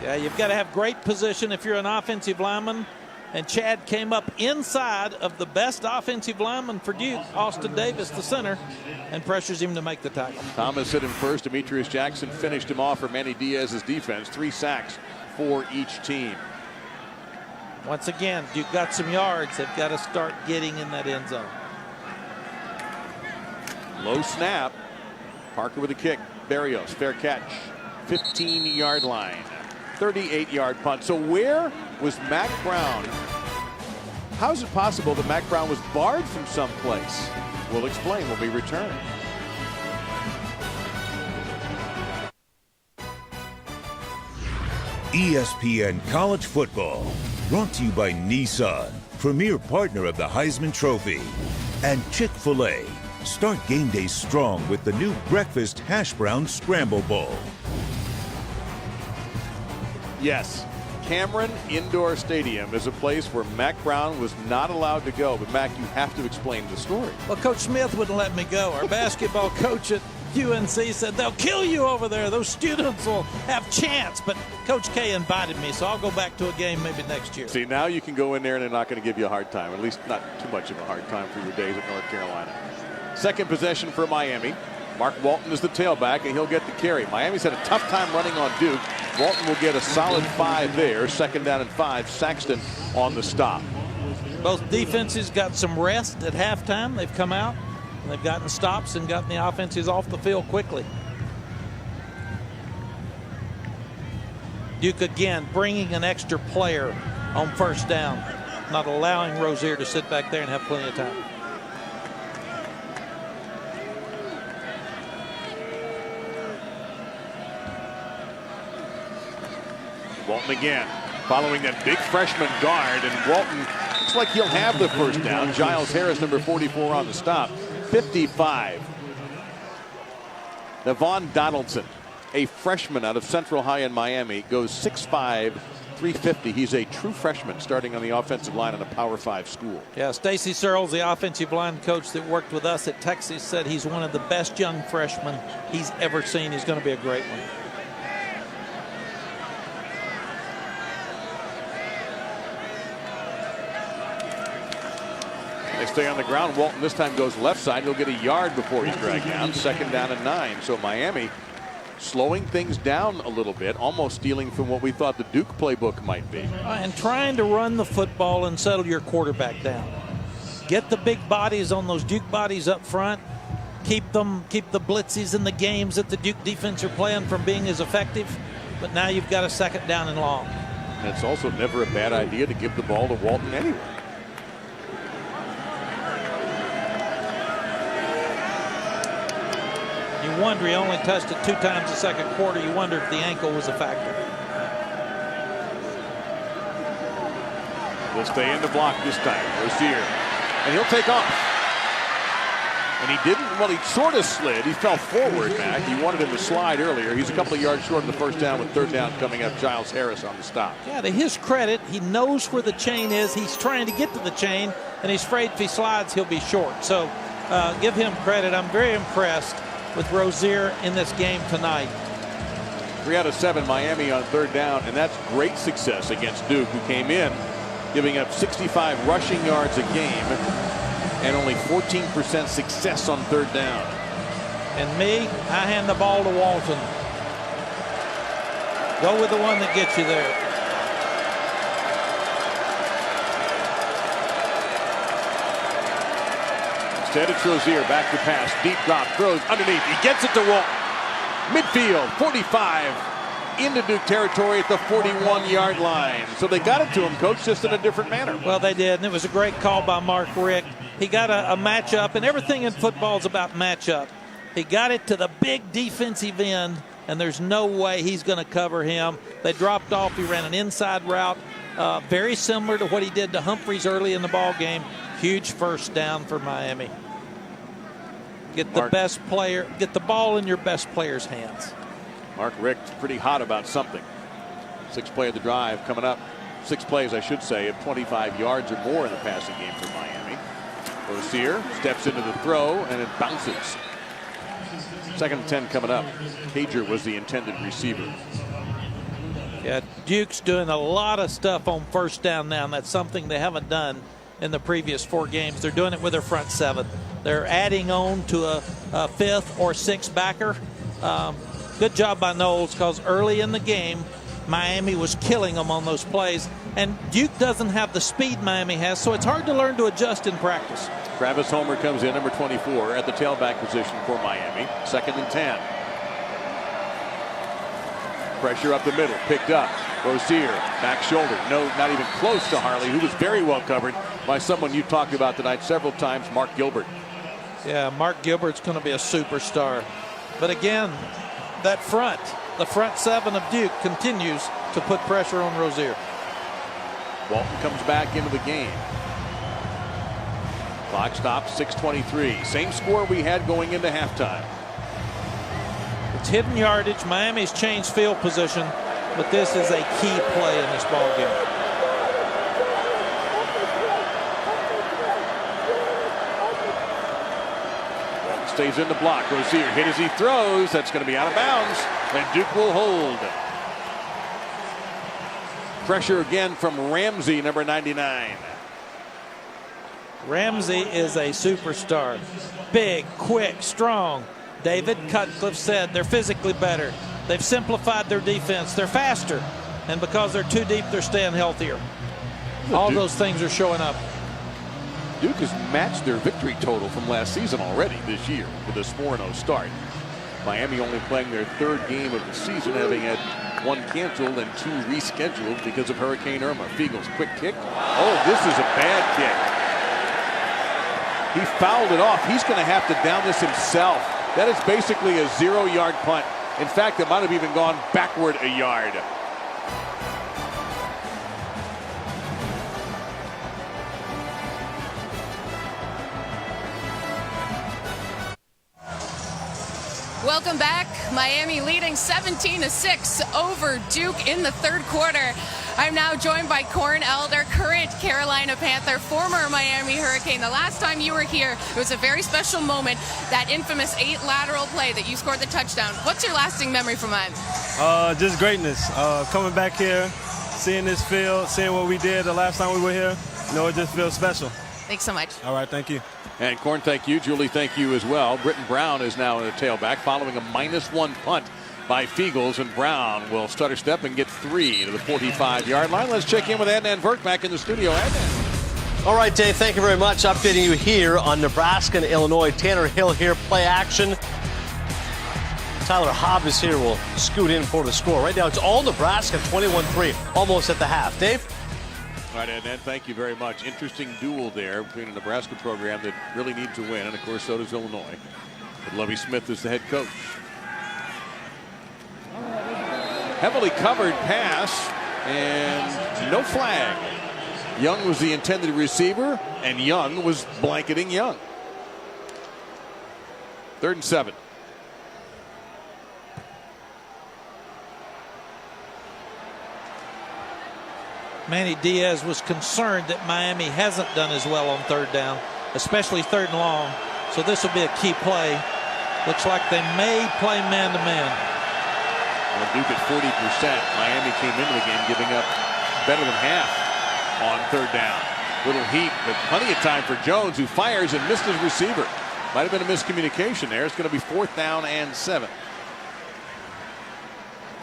Yeah, you've got to have great position if you're an offensive lineman. and Chad came up inside of the best offensive lineman for Duke, Austin Davis, the center, and pressures him to make the tackle. Thomas hit him first. Demetrius Jackson finished him off for Manny Diaz's defense. 3 sacks for each team. Once again, Duke got some yards. They've got to start getting in that end zone. Low snap. Parker with a kick. Berrios, fair catch. 15-yard line. 38-yard punt. So where was Mack Brown? How is it possible that Mack Brown was barred from someplace? We'll explain when we return. ESPN College Football, brought to you by Nissan, premier partner of the Heisman Trophy, and Chick-fil-A. Start game day strong with the new breakfast hash brown scramble bowl. Yes, Cameron Indoor Stadium is a place where Mack Brown was not allowed to go. But Mack, you have to explain the story. Well, Coach Smith wouldn't let me go. Our basketball coach at UNC said they'll kill you over there. Those students will have chance. But Coach K invited me, so I'll go back to a game maybe next year. See, now you can go in there and they're not going to give you a hard time. At least not too much of a hard time for your days at North Carolina. Second possession for Miami. Mark Walton is the tailback, and he'll get the carry. Miami's had a tough time running on Duke. Walton will get a solid 5 there. 2nd down and 5. Saxton on the stop. Both defenses got some rest at halftime. They've come out, and they've gotten stops and gotten the offenses off the field quickly. Duke again bringing an extra player on 1st down, not allowing Rozier to sit back there and have plenty of time. Walton again, following that big freshman guard, and Walton looks like he'll have the 1st down. Giles Harris, number 44, on the stop. 55. Navon Donaldson, a freshman out of Central High in Miami, goes 6'5", 350. He's a true freshman starting on the offensive line in a Power 5 school. Yeah, Stacy Searles, the offensive line coach that worked with us at Texas, said he's one of the best young freshmen he's ever seen. He's going to be a great one. They stay on the ground. Walton this time goes left side. He'll get a yard before he's dragged down. 2nd down and 9. So Miami slowing things down a little bit, almost stealing from what we thought the Duke playbook might be. And trying to run the football and settle your quarterback down. Get the big bodies on those Duke bodies up front. Keep the blitzes in the games that the Duke defense are playing from being as effective. But now you've got a 2nd down and long. And it's also never a bad idea to give the ball to Walton anyway. You wonder, he only touched it 2 times the 2nd quarter. You wonder if the ankle was a factor. He'll stay in the block this time. Rozier. And he'll take off. And he didn't, well, he sort of slid. He fell forward, Mac. He wanted him to slide earlier. He's a couple of yards short of the 1st down with 3rd down coming up. Giles Harris on the stop. Yeah, to his credit, he knows where the chain is. He's trying to get to the chain, and he's afraid if he slides, he'll be short. So give him credit. I'm very impressed with Rozier in this game tonight. 3 out of 7 Miami on 3rd down, and that's great success against Duke, who came in giving up 65 rushing yards a game and only 14% success on 3rd down. And me, I hand the ball to Walton. Go with the one that gets you there. Instead, it's Rozier back to pass. Deep drop, throws underneath. He gets it to Walton. Midfield, 45. Into Duke territory at the 41-yard line. So they got it to him, Coach, just in a different manner. Well, they did, and it was a great call by Mark Richt. He got a matchup, and everything in football is about matchup. He got it to the big defensive end, and there's no way he's going to cover him. They dropped off. He ran an inside route, very similar to what he did to Humphreys early in the ball game. Huge 1st down for Miami. Get the best player, get the ball in your best player's hands. Mark Richt pretty hot about something. 6th play of the drive coming up. 6 plays, I should say, of 25 yards or more in the passing game for Miami. Rozier steps into the throw, and it bounces. 2nd and 10 coming up. Cager was the intended receiver. Yeah, Duke's doing a lot of stuff on first down now, and that's something they haven't done in the previous 4 games. They're doing it with their front 7. They're adding on to a 5th or 6th backer. Good job by Knowles, because early in the game, Miami was killing them on those plays. And Duke doesn't have the speed Miami has, so it's hard to learn to adjust in practice. Travis Homer comes in, number 24, at the tailback position for Miami. 2nd and 10. Pressure up the middle, picked up. Rozier, back shoulder. No, not even close to Harley, who was very well covered by someone you talked about tonight several times, Mark Gilbert. Yeah, Mark Gilbert's going to be a superstar. But again, the front 7 of Duke continues to put pressure on Rozier. Walton comes back into the game. Clock stops, 6:23. Same score we had going into halftime. It's hidden yardage. Miami's changed field position, but this is a key play in this ball game. Walton stays in the block. Rozier hit as he throws. That's going to be out of bounds, and Duke will hold. Pressure again from Ramsey, number 99. Ramsey is a superstar. Big, quick, strong. David Cutcliffe said they're physically better. They've simplified their defense. They're faster. And because they're too deep, they're staying healthier. All those things are showing up. Duke has matched their victory total from last season already this year with this 4-0 start. Miami only playing their 3rd game of the season, having had 1 canceled and 2 rescheduled because of Hurricane Irma. Fiegels, quick kick. Oh, this is a bad kick. He fouled it off. He's going to have to down this himself. That is basically a 0-yard punt. In fact, it might have even gone backward a yard. Welcome back. Miami leading 17-6 over Duke in the 3rd quarter. I'm now joined by Corn Elder, current Carolina Panther, former Miami Hurricane. The last time you were here, it was a very special moment, that infamous 8 lateral play that you scored the touchdown. What's your lasting memory from Miami? Just greatness. Coming back here, seeing this field, seeing what we did the last time we were here, it just feels special. Thanks so much. All right, thank you. And Corn, thank you. Julie, thank you as well. Britton Brown is now in the tailback following a -1 punt by Fiegels, and Brown will stutter step and get 3 to the 45-yard line. Let's check in with Adnan Virk back in the studio. Adnan. All right, Dave, thank you very much. Updating you here on Nebraska and Illinois. Tanner Hill here, play action. Tyler Hobbs here will scoot in for the score. Right now, it's all Nebraska, 21-3, almost at the half. Dave? All right, Adnan, thank you very much. Interesting duel there between a Nebraska program that really needs to win, and of course, so does Illinois. But Lovie Smith is the head coach. Heavily covered pass, and no flag. Young was the intended receiver, and Young was blanketing Young. 3rd and 7. Manny Diaz was concerned that Miami hasn't done as well on 3rd down, especially 3rd and long. So this will be a key play. Looks like they may play man-to-man. Well, Duke at 40%. Miami came into the game giving up better than half on 3rd down. Little heat, but plenty of time for Jones, who fires and missed his receiver. Might have been a miscommunication there. It's going to be 4th down and 7.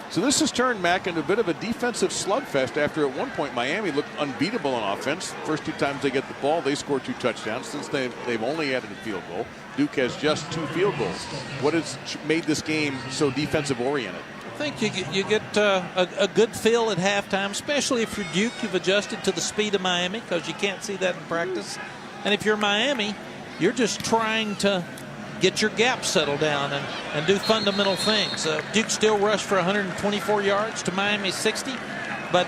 So this has turned back into a bit of a defensive slugfest after at one point Miami looked unbeatable on offense. First 2 times they get the ball, they score 2 touchdowns. Since they've only added a field goal, Duke has just 2 field goals. What has made this game so defensive oriented? I think you get a good feel at halftime, especially if you're Duke. You've adjusted to the speed of Miami because you can't see that in practice. And if you're Miami, you're just trying to get your gap settled down and do fundamental things. Duke still rushed for 124 yards to Miami's 60, but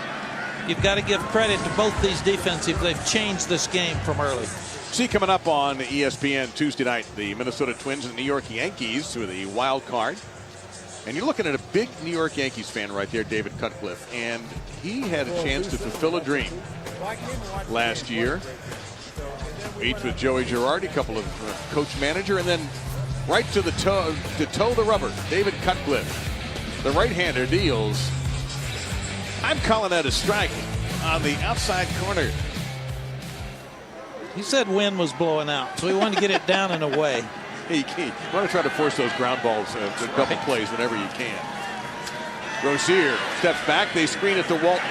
you've got to give credit to both these defensive. They've changed this game from early. See, coming up on ESPN Tuesday night, the Minnesota Twins and the New York Yankees with a wild card. And you're looking at a big New York Yankees fan right there, David Cutcliffe, and he had a chance to fulfill a dream last year. Each with Joey Girardi, a couple of coach-manager, and then right to the toe the rubber. David Cutcliffe, the right-hander, deals I'm calling that a strike on the outside corner. He said wind was blowing out, so he wanted to get it down and away. You want to try to force those ground balls to a couple plays whenever you can. Rozier steps back. They screen it to Walton.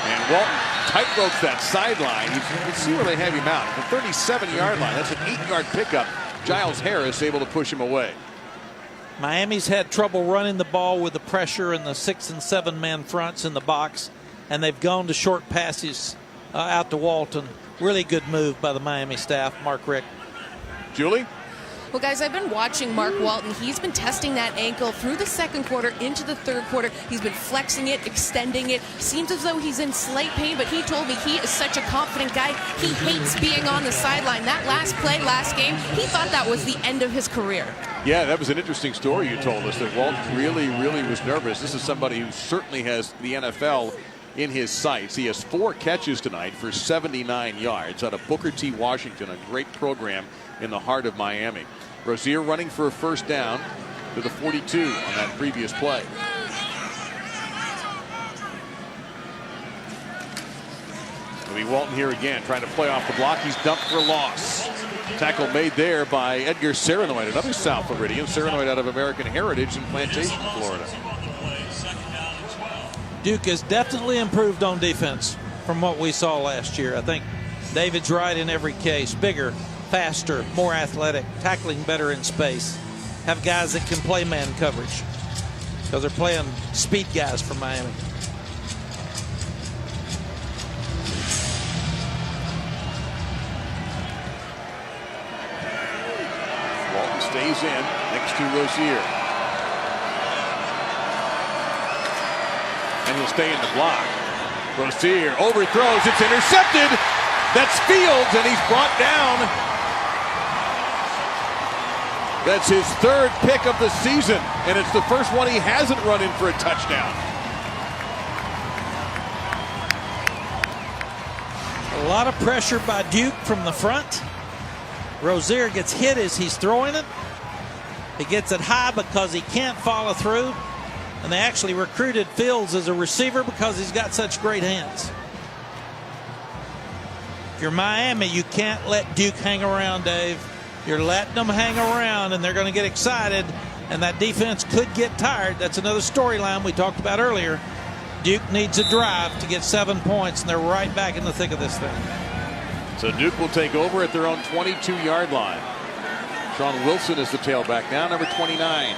And Walton tightropes that sideline. You can see where they have him out. The 37-yard line. That's an 8-yard pickup. Giles Harris able to push him away. Miami's had trouble running the ball with the pressure and the 6- and 7-man fronts in the box, and they've gone to short passes out to Walton. Really good move by the Miami staff. Mark Richt. Julie? Well, guys, I've been watching Mark Walton. He's been testing that ankle through the second quarter into the third quarter. He's been flexing it, extending it. Seems as though he's in slight pain, but he told me he is such a confident guy. He hates being on the sideline. That last play, last game, he thought that was the end of his career. Yeah, that was an interesting story you told us, that Walton really was nervous. This is somebody who certainly has the NFL in his sights. He has 4 catches tonight for 79 yards out of Booker T. Washington, a great program in the heart of Miami. Rozier running for a first down to the 42 on that previous play. It'll be Walton here again, trying to play off the block. He's dumped for a loss. Tackle made there by Edgar Serenoid, another South Floridian. Serenoid out of American Heritage in Plantation, Florida. Duke has definitely improved on defense from what we saw last year. I think David's right in every case. Bigger, faster, more athletic, tackling better in space. Have guys that can play man coverage because they're playing speed guys from Miami. Walton stays in next to Rozier. And he'll stay in the block. Rozier overthrows. It's intercepted. That's Fields, and he's brought down. That's his 3rd pick of the season, and it's the first one he hasn't run in for a touchdown. A lot of pressure by Duke from the front. Rozier gets hit as he's throwing it. He gets it high because he can't follow through. And they actually recruited Fields as a receiver because he's got such great hands. If you're Miami, you can't let Duke hang around, Dave. You're letting them hang around, and they're going to get excited, and that defense could get tired. That's another storyline we talked about earlier. Duke needs a drive to get 7 points, and they're right back in the thick of this thing. So Duke will take over at their own 22-yard line. Sean Wilson is the tailback now, number 29.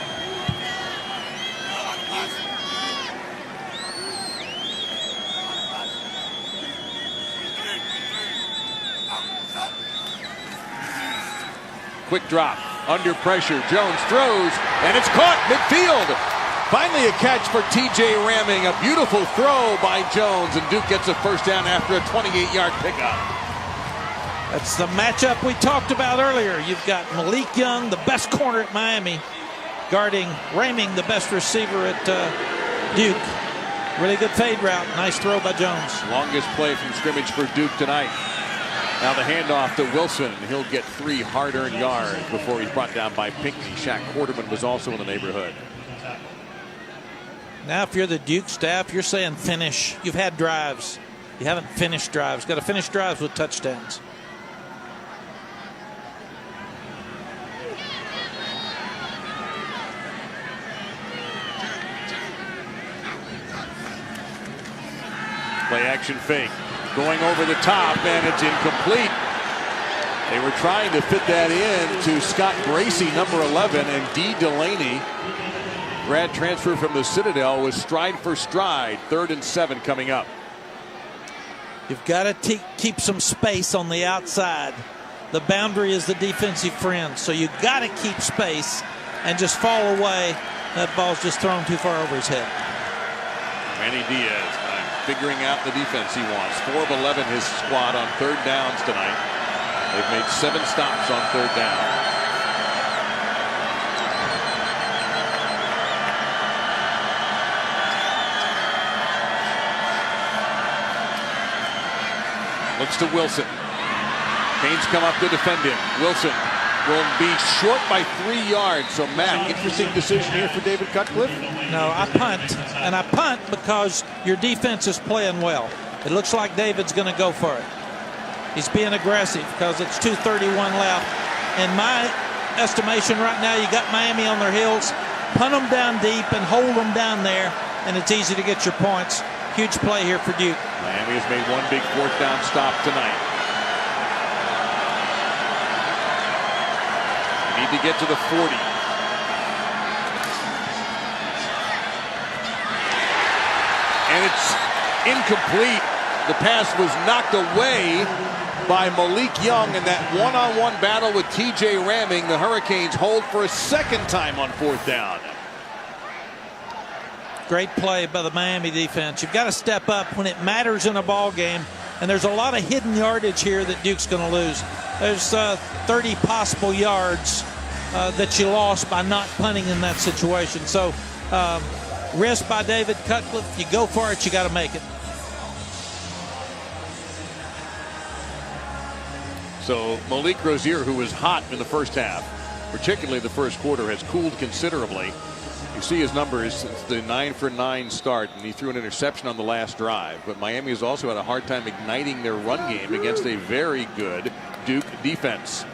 Quick drop, under pressure, Jones throws, and it's caught midfield. Finally a catch for TJ Ramming, a beautiful throw by Jones, and Duke gets a first down after a 28-yard pickup. That's the matchup we talked about earlier. You've got Malik Young, the best corner at Miami, guarding Ramming, the best receiver at Duke. Really good fade route, nice throw by Jones. Longest play from scrimmage for Duke tonight. Now the handoff to Wilson. He'll get 3 hard-earned yards before he's brought down by Pinckney. Shaq Quarterman was also in the neighborhood. Now if you're the Duke staff, you're saying finish. You've had drives. You haven't finished drives. Got to finish drives with touchdowns. Play action fake. Going over the top, and it's incomplete. They were trying to fit that in to Scott Gracie, number 11, and D. Delaney. Grad transfer from the Citadel was stride for stride. 3rd and 7 coming up. You've got to keep some space on the outside. The boundary is the defensive friend, so you've got to keep space and just fall away. That ball's just thrown too far over his head. Manny Diaz figuring out the defense he wants. 4 of 11 his squad on 3rd downs tonight. They've made 7 stops on 3rd down. Looks to Wilson. Canes come up to defend him. Wilson will be short by 3 yards. So, Matt, interesting decision here for David Cutcliffe. No, I punt. And I punt because your defense is playing well. It looks like David's going to go for it. He's being aggressive because it's 2:31 left. In my estimation right now, you got Miami on their heels. Punt them down deep and hold them down there, and it's easy to get your points. Huge play here for Duke. Miami has made one big 4th down stop tonight. Need to get to the 40. And it's incomplete. The pass was knocked away by Malik Young in that one-on-one battle with TJ Ramming. The Hurricanes hold for a 2nd time on 4th down. Great play by the Miami defense. You've got to step up when it matters in a ball game, and there's a lot of hidden yardage here that Duke's going to lose. There's 30 possible yards that you lost by not punting in that situation. So risk by David Cutcliffe. You go for it, you got to make it. So Malik Rozier, who was hot in the first half, particularly the first quarter, has cooled considerably. You see his numbers since the 9-for-9 start, and he threw an interception on the last drive. But Miami has also had a hard time igniting their run game against a very good Duke defense.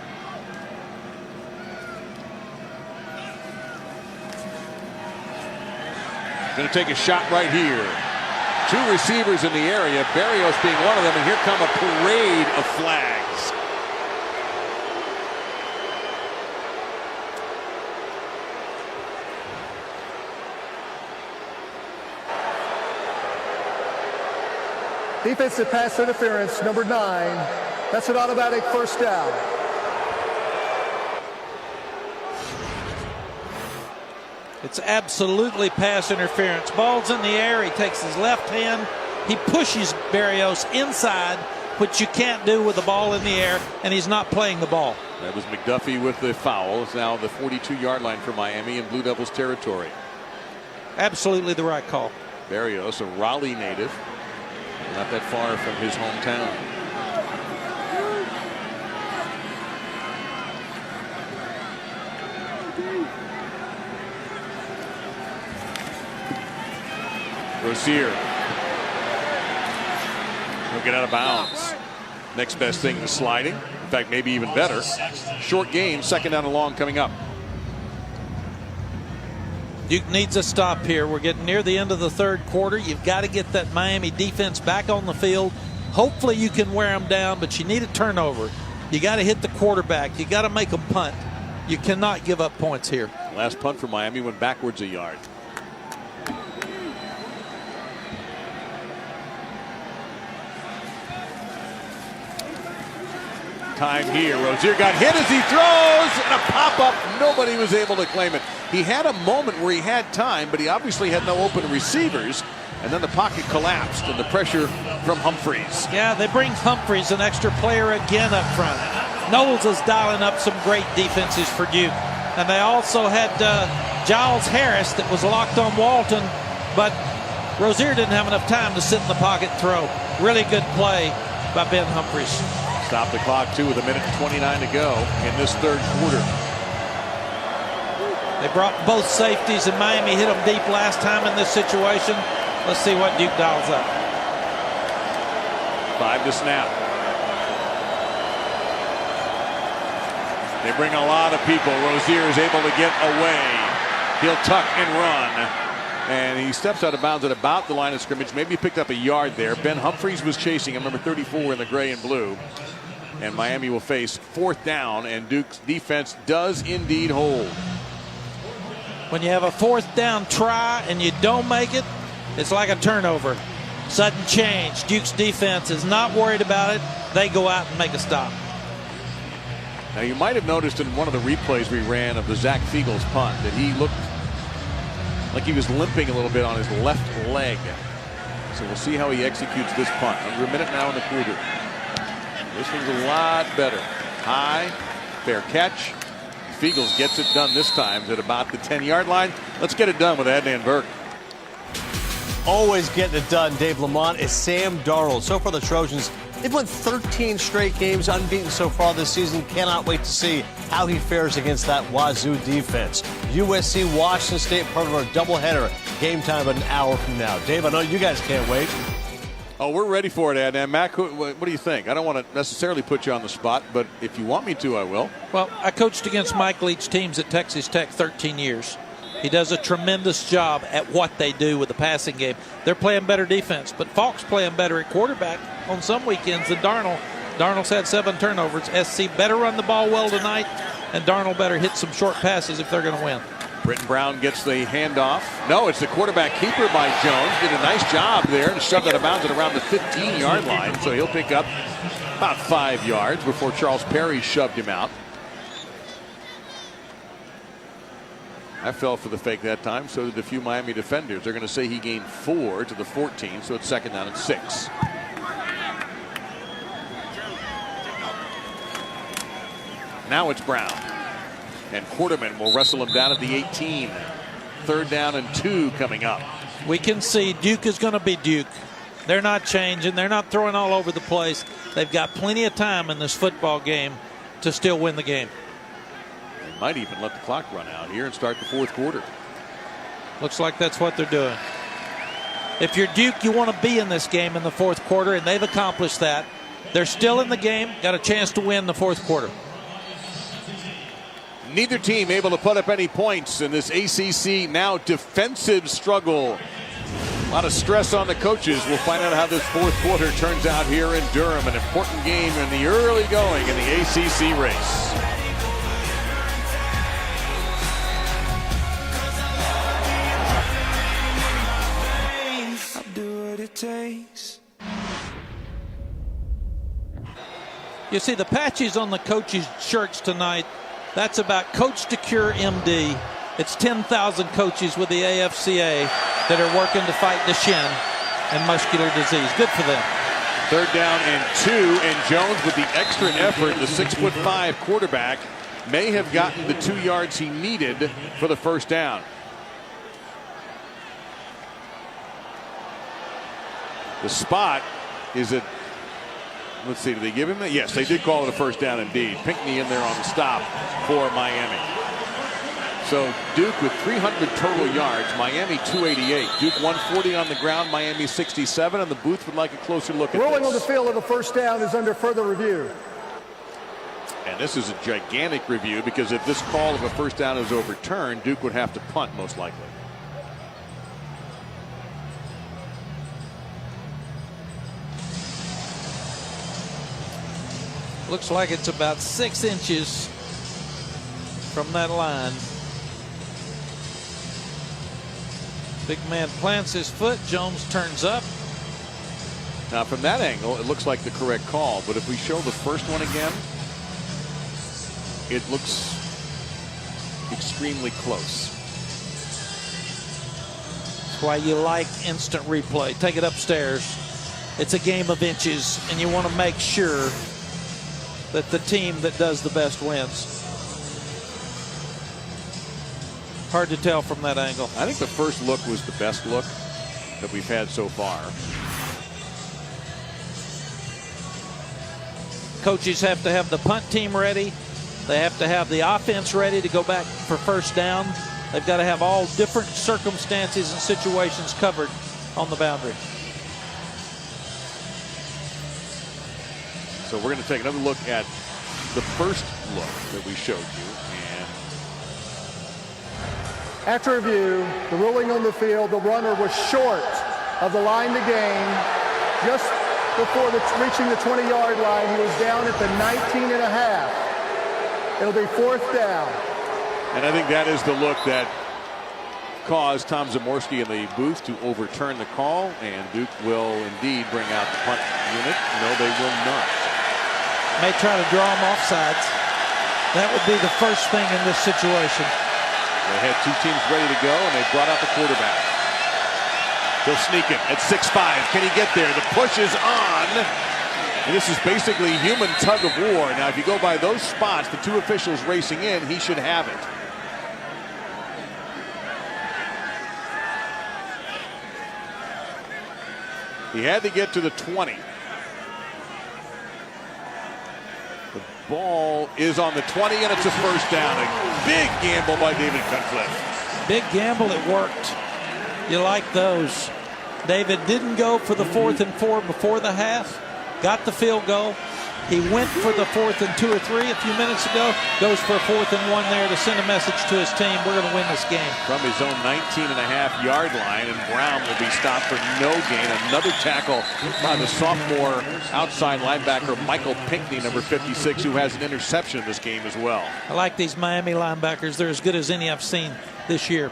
Going to take a shot right here. 2 receivers in the area, Berrios being one of them, and here come a parade of flags. Defensive pass interference, number 9. That's an automatic 1st down. It's absolutely pass interference. Ball's in the air. He takes his left hand. He pushes Berrios inside, which you can't do with the ball in the air, and he's not playing the ball. That was McDuffie with the foul. It's now the 42-yard line for Miami in Blue Devils territory. Absolutely the right call. Berrios, a Raleigh native, not that far from his hometown. Rozier. He'll get out of bounds. Next best thing is sliding. In fact, maybe even better. Short game, 2nd down and long coming up. Duke needs a stop here. We're getting near the end of the 3rd quarter. You've got to get that Miami defense back on the field. Hopefully you can wear them down, but you need a turnover. You got to hit the quarterback. You got to make them punt. You cannot give up points here. Last punt for Miami went backwards a yard. Time here. Rozier got hit as he throws, and a pop-up. Nobody was able to claim it. He had a moment where he had time, but he obviously had no open receivers. And then the pocket collapsed, and the pressure from Humphreys. Yeah, they bring Humphreys, an extra player again up front. Knowles is dialing up some great defenses for Duke. And they also had Giles Harris that was locked on Walton, but Rozier didn't have enough time to sit in the pocket and throw. Really good play by Ben Humphreys. Stop the clock, too, with 1:29 to go in this 3rd quarter. They brought both safeties, and Miami hit them deep last time in this situation. Let's see what Duke dials up. 5 to snap. They bring a lot of people. Rozier is able to get away. He'll tuck and run. And he steps out of bounds at about the line of scrimmage. Maybe he picked up a yard there. Ben Humphreys was chasing him, number 34 in the gray and blue. And Miami will face 4th down, and Duke's defense does indeed hold. When you have a 4th down try and you don't make it, it's like a turnover. Sudden change. Duke's defense is not worried about it. They go out and make a stop. Now, you might have noticed in one of the replays we ran of the Zach Fiegels punt that he looked like he was limping a little bit on his left leg. So we'll see how he executes this punt. Under a minute now in the quarter. This one's a lot better. High, fair catch. Fiegels gets it done this time at about the 10-yard line. Let's get it done with Adnan Burke. Always getting it done, Dave Lamont, is Sam Darnold. So far the Trojans They've won 13 straight games, unbeaten so far this season. Cannot wait to see how he fares against that Wazoo defense. USC, Washington State, part of our doubleheader. Game time about an hour from now. Dave, I know you guys can't wait. Oh, we're ready for it, Ed. And Mac, what do you think? I don't want to necessarily put you on the spot, but if you want me to, I will. Well, I coached against Mike Leach teams at Texas Tech 13 years. He does a tremendous job at what they do with the passing game. They're playing better defense, but Falk's playing better at quarterback on some weekends than Darnold. Darnold's had 7 turnovers. SC better run the ball well tonight, and Darnold better hit some short passes if they're going to win. Britton Brown gets the handoff. No, it's the quarterback keeper by Jones. Did a nice job there to shove that out of bounds at around the 15-yard line. So he'll pick up about 5 yards before Charles Perry shoved him out. I fell for the fake that time. So did a few Miami defenders. They're going to say he gained 4 to the 14. So it's 2nd down and 6. Now it's Brown. And Quarterman will wrestle him down at the 18. 3rd down and 2 coming up. We can see Duke is going to be Duke. They're not changing. They're not throwing all over the place. They've got plenty of time in this football game to still win the game. They might even let the clock run out here and start the 4th quarter. Looks like that's what they're doing. If you're Duke, you want to be in this game in the 4th quarter, and they've accomplished that. They're still in the game, got a chance to win the 4th quarter. Neither team able to put up any points in this ACC now defensive struggle. A lot of stress on the coaches. We'll find out how this 4th quarter turns out here in Durham. An important game in the early going in the ACC race. I'll do what it takes. You see the patches on the coaches' shirts tonight. That's about Coach to Cure MD. It's 10,000 coaches with the AFCA that are working to fight the shin and muscular disease. Good for them. 3rd down and 2, and Jones with the extra effort, the 6'5" quarterback, may have gotten the 2 yards he needed for the 1st down. The spot is at, let's see, did they give him that? Yes, they did call it a 1st down indeed. Pinckney in there on the stop for Miami. So Duke with 300 total yards, Miami 288. Duke 140 on the ground, Miami 67, and the booth would like a closer look at Ruling this. on the field of a 1st down is under further review. And this is a gigantic review because if this call of a 1st down is overturned, Duke would have to punt most likely. Looks like it's about 6 inches from that line. Big man plants his foot. Jones turns up. Now from that angle, it looks like the correct call. But if we show the first one again, it looks extremely close. That's why you like instant replay. Take it upstairs. It's a game of inches, and you want to make sure that the team that does the best wins. Hard to tell from that angle. I think the first look was the best look that we've had so far. Coaches have to have the punt team ready. They have to have the offense ready to go back for 1st down. They've got to have all different circumstances and situations covered on the boundary. So we're going to take another look at the first look that we showed you. After review, the ruling on the field, the runner was short of the line to gain. Just before reaching the 20-yard line, he was down at the 19 and a half. It'll be 4th down. And I think that is the look that caused Tom Zamorsky in the booth to overturn the call, and Duke will indeed bring out the punt unit. No, they will not. May try to draw them offsides. That would be the first thing in this situation. They had 2 teams ready to go, and they brought out the quarterback. He'll sneak it at 6'5". Can he get there? The push is on. And this is basically human tug of war. Now, if you go by those spots, the 2 officials racing in, he should have it. He had to get to the 20. ball is on the 20, and it's a first down. A big gamble by David Cutcliffe. Big gamble, it worked. You like those. David didn't go for the 4th and 4 before the half. Got the field goal. He went for the 4th and 2 or 3 a few minutes ago. Goes for a 4th and 1 there to send a message to his team. We're going to win this game. From his own 19.5-yard line, and Brown will be stopped for no gain. Another tackle by the sophomore outside linebacker Michael Pinckney, number 56, who has an interception in this game as well. I like these Miami linebackers. They're as good as any I've seen this year.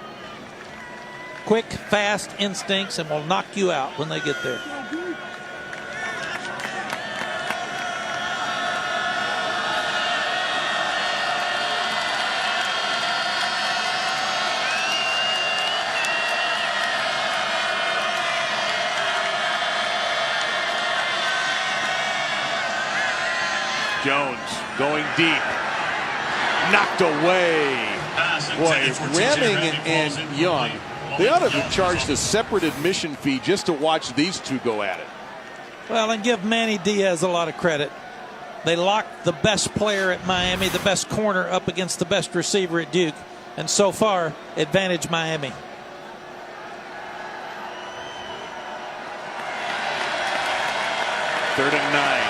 Quick, fast instincts, and will knock you out when they get there. Jones going deep. Knocked away. Boy, Ramming and Young, they ought to have charged a separate admission fee just to watch these two go at it. Well, and give Manny Diaz a lot of credit. They locked the best player at Miami, the best corner, up against the best receiver at Duke. And so far, advantage Miami. Third and 9.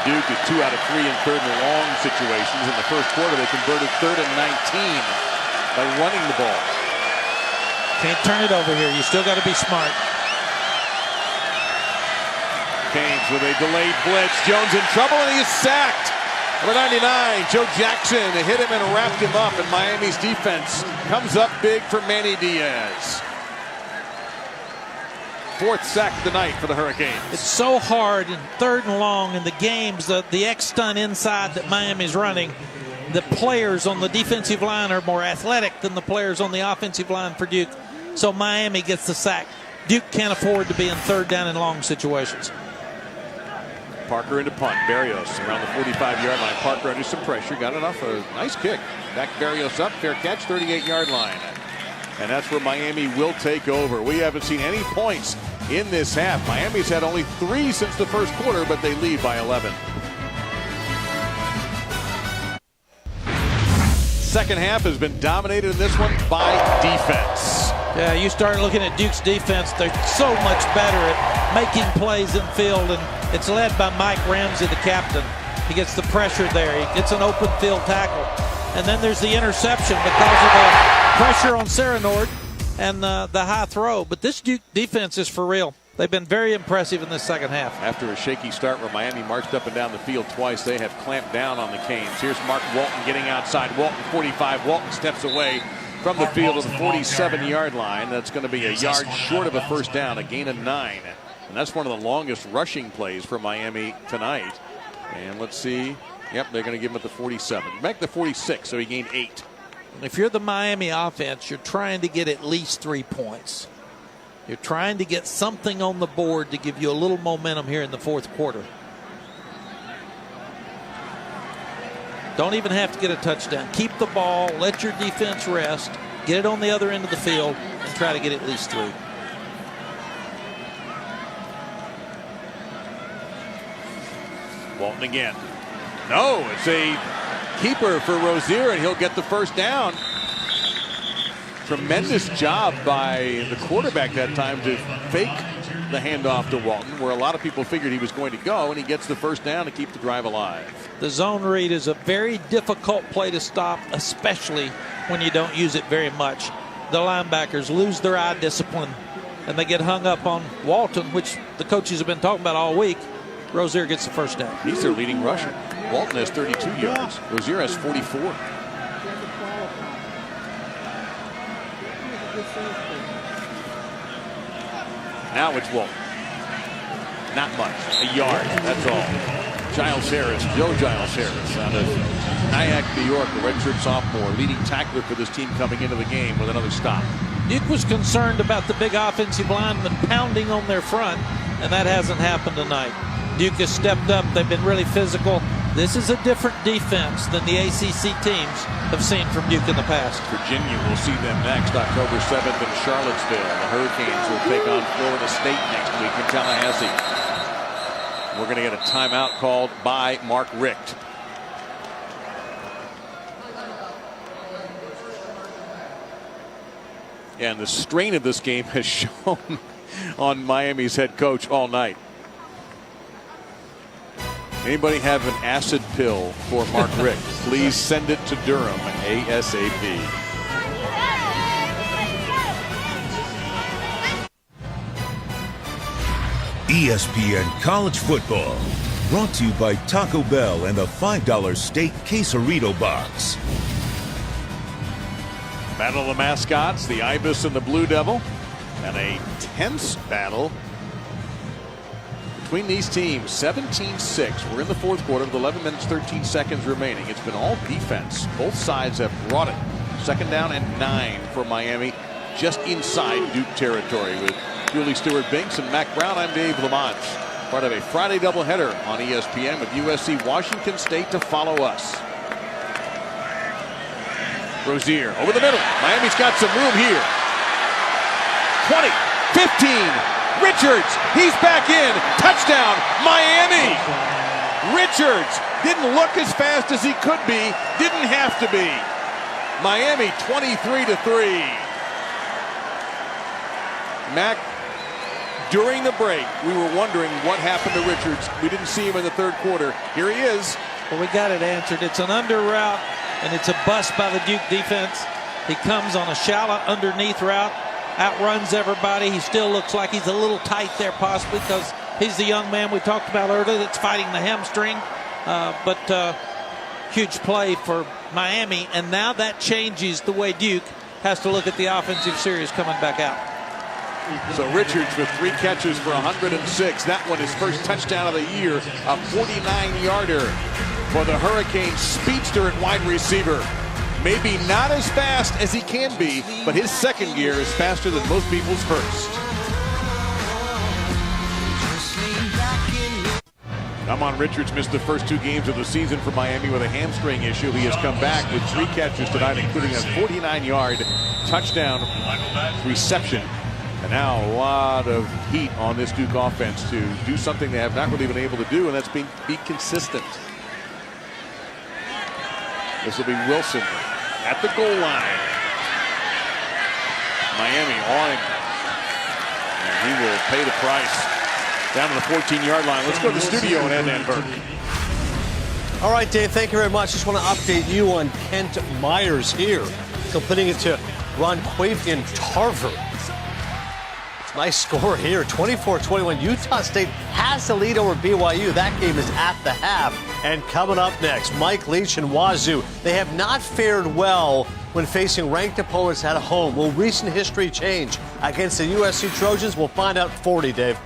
Duke is 2 out of 3 in third and long situations. In the first quarter, they converted 3rd and 19 by running the ball. Can't turn it over here. You still got to be smart. Canes with a delayed blitz. Jones in trouble, and he is sacked. Number 99, Joe Jackson, hit him and wrapped him up, and Miami's defense comes up big for Manny Diaz. 4th sack of the night for the Hurricanes. It's so hard in 3rd and long in the games, the X-stunt inside that Miami's running. The players on the defensive line are more athletic than the players on the offensive line for Duke. So Miami gets the sack. Duke can't afford to be in 3rd down and long situations. Parker into punt. Berrios around the 45-yard line. Parker under some pressure. Got it off a nice kick. Back Berrios up. Fair catch, 38-yard line. And that's where Miami will take over. We haven't seen any points in this half. Miami's had only 3 since the first quarter, but they lead by 11. Second half has been dominated in this one by defense. Yeah, you start looking at Duke's defense. They're so much better at making plays in field, and it's led by Mike Ramsey, the captain. He gets the pressure there. He gets an open field tackle. And then there's the interception because of the pressure on Serenord and the high throw. But this Duke defense is for real. They've been very impressive in this second half. After a shaky start where Miami marched up and down the field twice, they have clamped down on the Canes. Here's Mark Walton getting outside. Walton 45. Walton steps away from the field to the 47-yard line. That's going to be a yard short of a first down, a gain of 9. And that's one of the longest rushing plays for Miami tonight. And let's see. Yep, they're going to give him at the 47. Back to 46, so he gained 8. If you're the Miami offense, you're trying to get at least 3 points. You're trying to get something on the board to give you a little momentum here in the fourth quarter. Don't even have to get a touchdown. Keep the ball, let your defense rest, get it on the other end of the field, and try to get at least 3. Walton again. No, it's a keeper for Rozier, and he'll get the first down. Tremendous job by the quarterback that time to fake the handoff to Walton, where a lot of people figured he was going to go, and he gets the first down to keep the drive alive. The zone read is a very difficult play to stop, especially when you don't use it very much. The linebackers lose their eye discipline, and they get hung up on Walton, which the coaches have been talking about all week. Rozier gets the first down. He's their leading rusher. Walton has 32 yards. Rozier has 44. Now it's Walton. Not much. A yard. That's all. Giles Harris, Joe Giles Harris, out of Nyack, New York, the redshirt sophomore, leading tackler for this team coming into the game with another stop. Duke was concerned about the big offensive linemen pounding on their front, and that hasn't happened tonight. Duke has stepped up. They've been really physical. This is a different defense than the ACC teams have seen from Duke in the past. Virginia will see them next October 7th in Charlottesville. The Hurricanes will take on Florida State next week in Tallahassee. We're going to get a timeout called by Mark Richt. And the strain of this game has shown on Miami's head coach all night. Anybody have an acid pill for Mark Richt? Please send it to Durham ASAP. ESPN College Football, brought to you by Taco Bell and the $5 steak quesarito box. Battle of the mascots, the Ibis and the Blue Devil, and a tense battle between these teams. 17-6. We're in the fourth quarter with 11 minutes 13 seconds remaining. It's been all defense. Both sides have brought it. Second down and 9 for Miami, just inside Duke territory. With Julie Stewart-Binks and Mac Brown, I'm Dave Lamont. Part of a Friday doubleheader on ESPN with USC Washington State to follow us. Rozier over the middle. Miami's got some room here. 20, 15. Richards, he's back in. Touchdown, Miami. Richards didn't look as fast as he could be. Didn't have to be. Miami 23-3. Mac, during the break, we were wondering what happened to Richards. We didn't see him in the third quarter. Here he is. Well, we got it answered. It's an under route, and it's a bust by the Duke defense. He comes on a shallow underneath route, outruns everybody. He still looks like he's a little tight there, possibly because he's the young man we talked about earlier that's fighting the hamstring. But huge play for Miami, and now that changes the way Duke has to look at the offensive series coming back out. So Richards with 3 catches for 106. That one his first touchdown of the year, a 49-yarder for the Hurricane speedster at wide receiver. Maybe not as fast as he can be, but his second gear is faster than most people's first. Amon Richards missed the first 2 games of the season for Miami with a hamstring issue. He has come back with 3 catches tonight, including a 49-yard touchdown reception. And now a lot of heat on this Duke offense to do something they have not really been able to do, and that's be consistent. This will be Wilson at the goal line. Miami on him. And he will pay the price. Down to the 14-yard line. Let's go to the studio in Edinburgh. All right, Dave, thank you very much. Just want to update you on Kent Myers here, completing it to Ron Quavian Tarver. Nice score here, 24-21. Utah State has the lead over BYU. That game is at the half. And coming up next, Mike Leach and Wazoo. They have not fared well when facing ranked opponents at home. Will recent history change against the USC Trojans? We'll find out 40, Dave.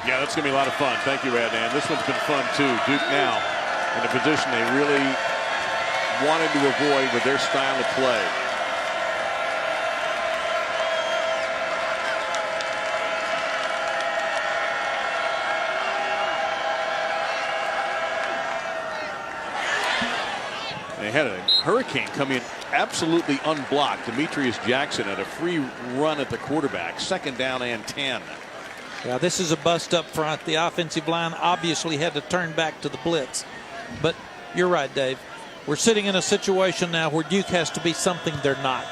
Yeah, that's going to be a lot of fun. Thank you, Adnan. This one's been fun, too. Duke now in a position they really wanted to avoid with their style of play. They had a Hurricane come in absolutely unblocked. Demetrius Jackson had a free run at the quarterback. Second down and 10. Yeah, this is a bust up front. The offensive line obviously had to turn back to the blitz. But you're right, Dave. We're sitting in a situation now where Duke has to be something they're not.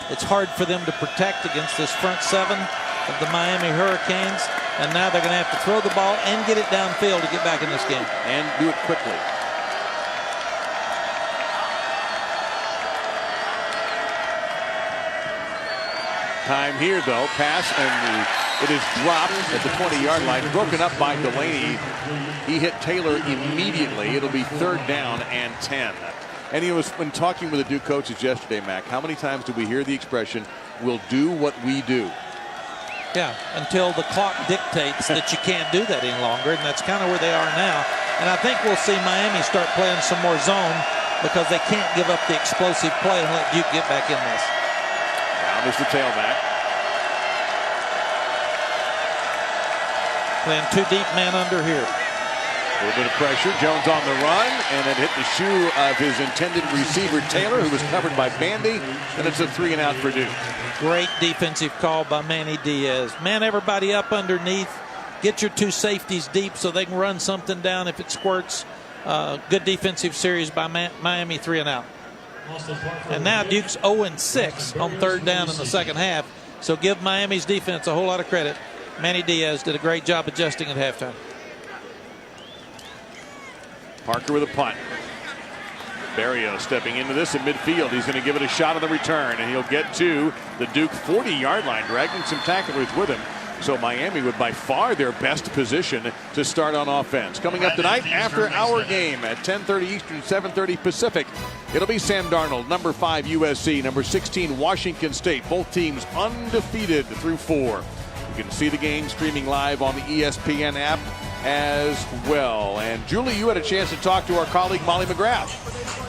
It's hard for them to protect against this front 7 of the Miami Hurricanes. And now they're going to have to throw the ball and get it downfield to get back in this game. And do it quickly. Time here, though. Pass, and it is dropped at the 20-yard line. Broken up by Delaney. He hit Taylor immediately. It'll be third down and 10. And he was, when talking with the Duke coaches yesterday, Mac, how many times do we hear the expression, we'll do what we do? Yeah, until the clock dictates that you can't do that any longer, and that's kind of where they are now. And I think we'll see Miami start playing some more zone because they can't give up the explosive play and let Duke get back in this. Down is the tailback. Playing 2 deep, man under here. A little bit of pressure. Jones on the run, and it hit the shoe of his intended receiver, Taylor, who was covered by Bandy, and it's a 3-and-out for Duke. Great defensive call by Manny Diaz. Man everybody up underneath. Get your 2 safeties deep so they can run something down if it squirts. Good defensive series by Miami, 3-and-out. And now Duke's 0-6 on third down in the second half. So give Miami's defense a whole lot of credit. Manny Diaz did a great job adjusting at halftime. Parker with a punt. Barrios stepping into this in midfield. He's going to give it a shot on the return, and he'll get to the Duke 40-yard line, dragging some tacklers with him. So Miami with by far their best position to start on offense. Coming up tonight after our game at 10:30 Eastern, 7:30 Pacific, it'll be Sam Darnold, number 5 USC, number 16 Washington State. Both teams undefeated through 4. You can see the game streaming live on the ESPN app as well. And Julie, you had a chance to talk to our colleague Molly McGrath.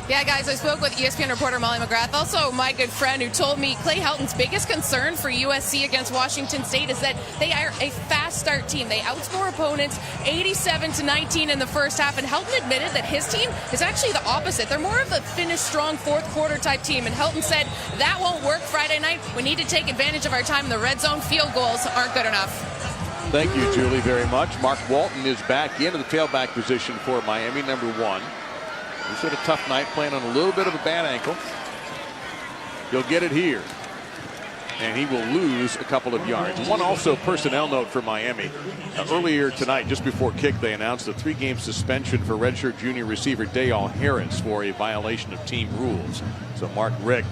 Yeah, guys, I spoke with ESPN reporter Molly McGrath, also my good friend, who told me Clay Helton's biggest concern for USC against Washington State is that they are a fast start team. They outscore opponents 87-19 in the first half, and Helton admitted that his team is actually the opposite. They're more of a finish strong fourth quarter type team, and Helton said that won't work Friday night. We need to take advantage of our time in the red zone. Field goals aren't good enough. Thank you, Julie, very much. Mark Walton is back into the tailback position for Miami, number 1. He's had a tough night playing on a little bit of a bad ankle. He'll get it here. And he will lose a couple of yards. One also personnel note for Miami. Earlier tonight, just before kick, they announced a 3-game suspension for redshirt junior receiver Dale Harris for a violation of team rules. So Mark Richt,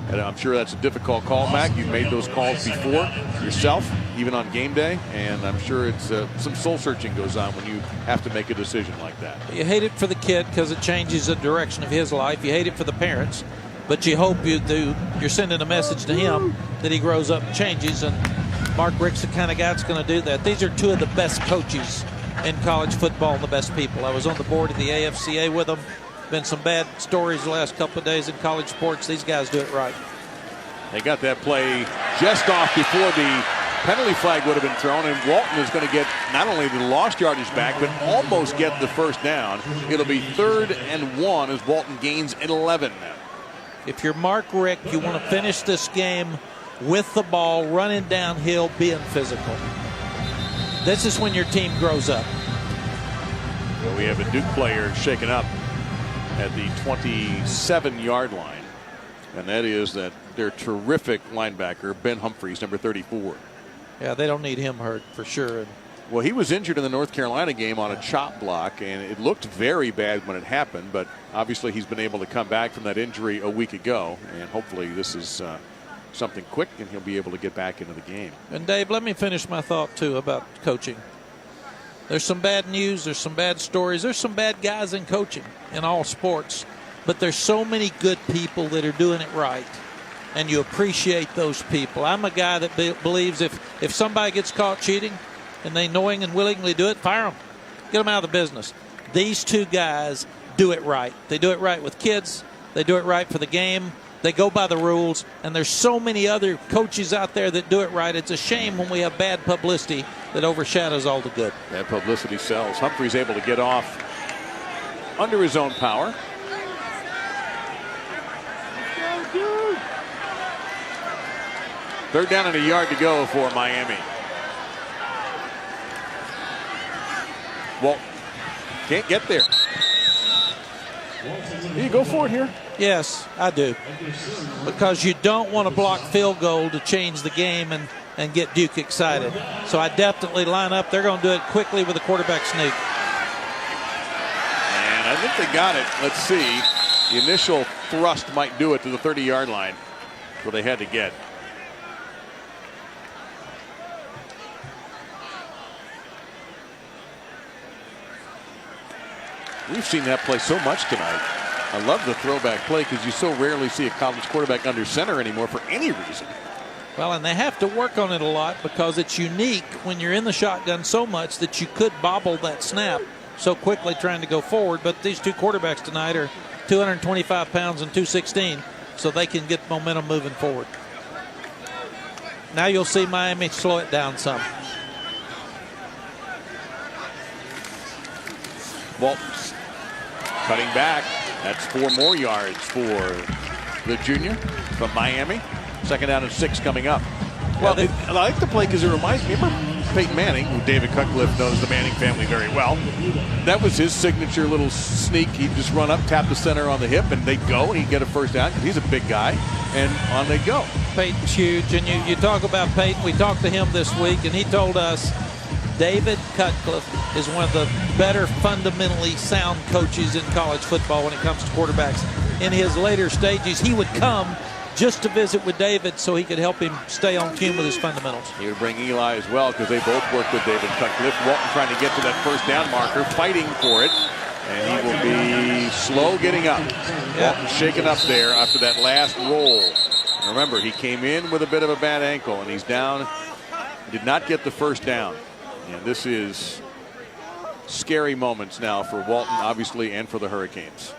and I'm sure that's a difficult call, Mac. You've made those calls before yourself, even on game day, and I'm sure it's some soul searching goes on when you have to make a decision like that. You hate it for the kid because it changes the direction of his life. You hate it for the parents, but you hope you're sending a message to him that he grows up and changes, and Mark Richt's the kind of guy that's going to do that. These are 2 of the best coaches in college football and the best people. I was on the board of the AFCA with them. Been some bad stories the last couple of days in college sports. These guys do it right. They got that play just off before the penalty flag would have been thrown, and Walton is going to get not only the lost yardage back, but almost get the first down. It'll be 3rd and 1 as Walton gains 11 now. If you're Mark Richt, you want to finish this game with the ball, running downhill, being physical. This is when your team grows up. Well, we have a Duke player shaken up at the 27-yard line, and that is that their terrific linebacker, Ben Humphreys, number 34. Yeah, they don't need him hurt for sure. Well, he was injured in the North Carolina game on a chop block, and it looked very bad when it happened, but obviously he's been able to come back from that injury a week ago, and hopefully this is something quick and he'll be able to get back into the game. And Dave, let me finish my thought too about coaching. There's some bad news, there's some bad stories, there's some bad guys in coaching in all sports, but there's so many good people that are doing it right, and you appreciate those people. I'm a guy that believes if somebody gets caught cheating and they knowing and willingly do it, fire them. Get them out of the business. These 2 guys do it right. They do it right with kids. They do it right for the game. They go by the rules, and there's so many other coaches out there that do it right. It's a shame when we have bad publicity that overshadows all the good. Bad publicity sells. Humphrey's able to get off under his own power. Third down and a yard to go for Miami. Well, can't get there. You go for it here. Yes, I do. Because you don't want to block field goal to change the game and get Duke excited. So I definitely line up. They're going to do it quickly with a quarterback sneak. And I think they got it. Let's see. The initial thrust might do it to the 30-yard line. That's what they had to get. We've seen that play so much tonight. I love the throwback play because you so rarely see a college quarterback under center anymore for any reason. Well, and they have to work on it a lot because it's unique when you're in the shotgun so much that you could bobble that snap so quickly trying to go forward. But these 2 quarterbacks tonight are 225 pounds and 216, so they can get momentum moving forward. Now you'll see Miami slow it down some. Walton's cutting back. That's 4 more yards for the junior from Miami. 2nd down and 6 coming up. Well, I like the play because it reminds me. Remember Peyton Manning, who David Cutcliffe knows the Manning family very well, that was his signature little sneak. He'd just run up, tap the center on the hip, and they'd go, and he'd get a first down because he's a big guy, and on they'd go. Peyton's huge, and you talk about Peyton. We talked to him this week, and he told us David Cutcliffe is one of the better fundamentally sound coaches in college football when it comes to quarterbacks. In his later stages, he would come just to visit with David so he could help him stay on tune with his fundamentals. He would bring Eli as well because they both worked with David Cutcliffe. Walton trying to get to that first down marker, fighting for it, and he will be slow getting up. Yeah. Walton shaken up there after that last roll. And remember, he came in with a bit of a bad ankle, and he's down. He did not get the first down. And this is scary moments now for Walton, obviously, and for the Hurricanes.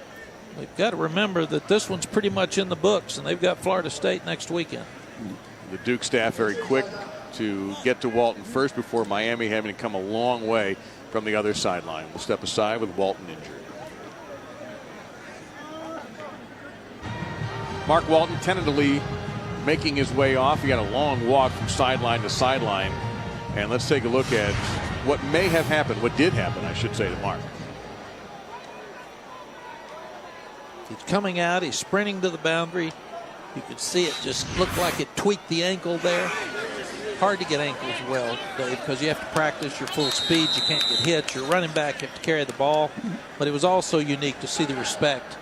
We've got to remember that this one's pretty much in the books, and they've got Florida State next weekend. The Duke staff very quick to get to Walton first before Miami having to come a long way from the other sideline. We'll step aside with Walton injured. Mark Walton tentatively making his way off. He got a long walk from sideline to sideline. And let's take a look at what may have happened, what did happen, I should say, to Mark. He's coming out, he's sprinting to the boundary. You could see it just looked like it tweaked the ankle there. Hard to get ankles well, Dave, because you have to practice your full speed. You can't get hit. You're running back, you have to carry the ball. But it was also unique to see the respect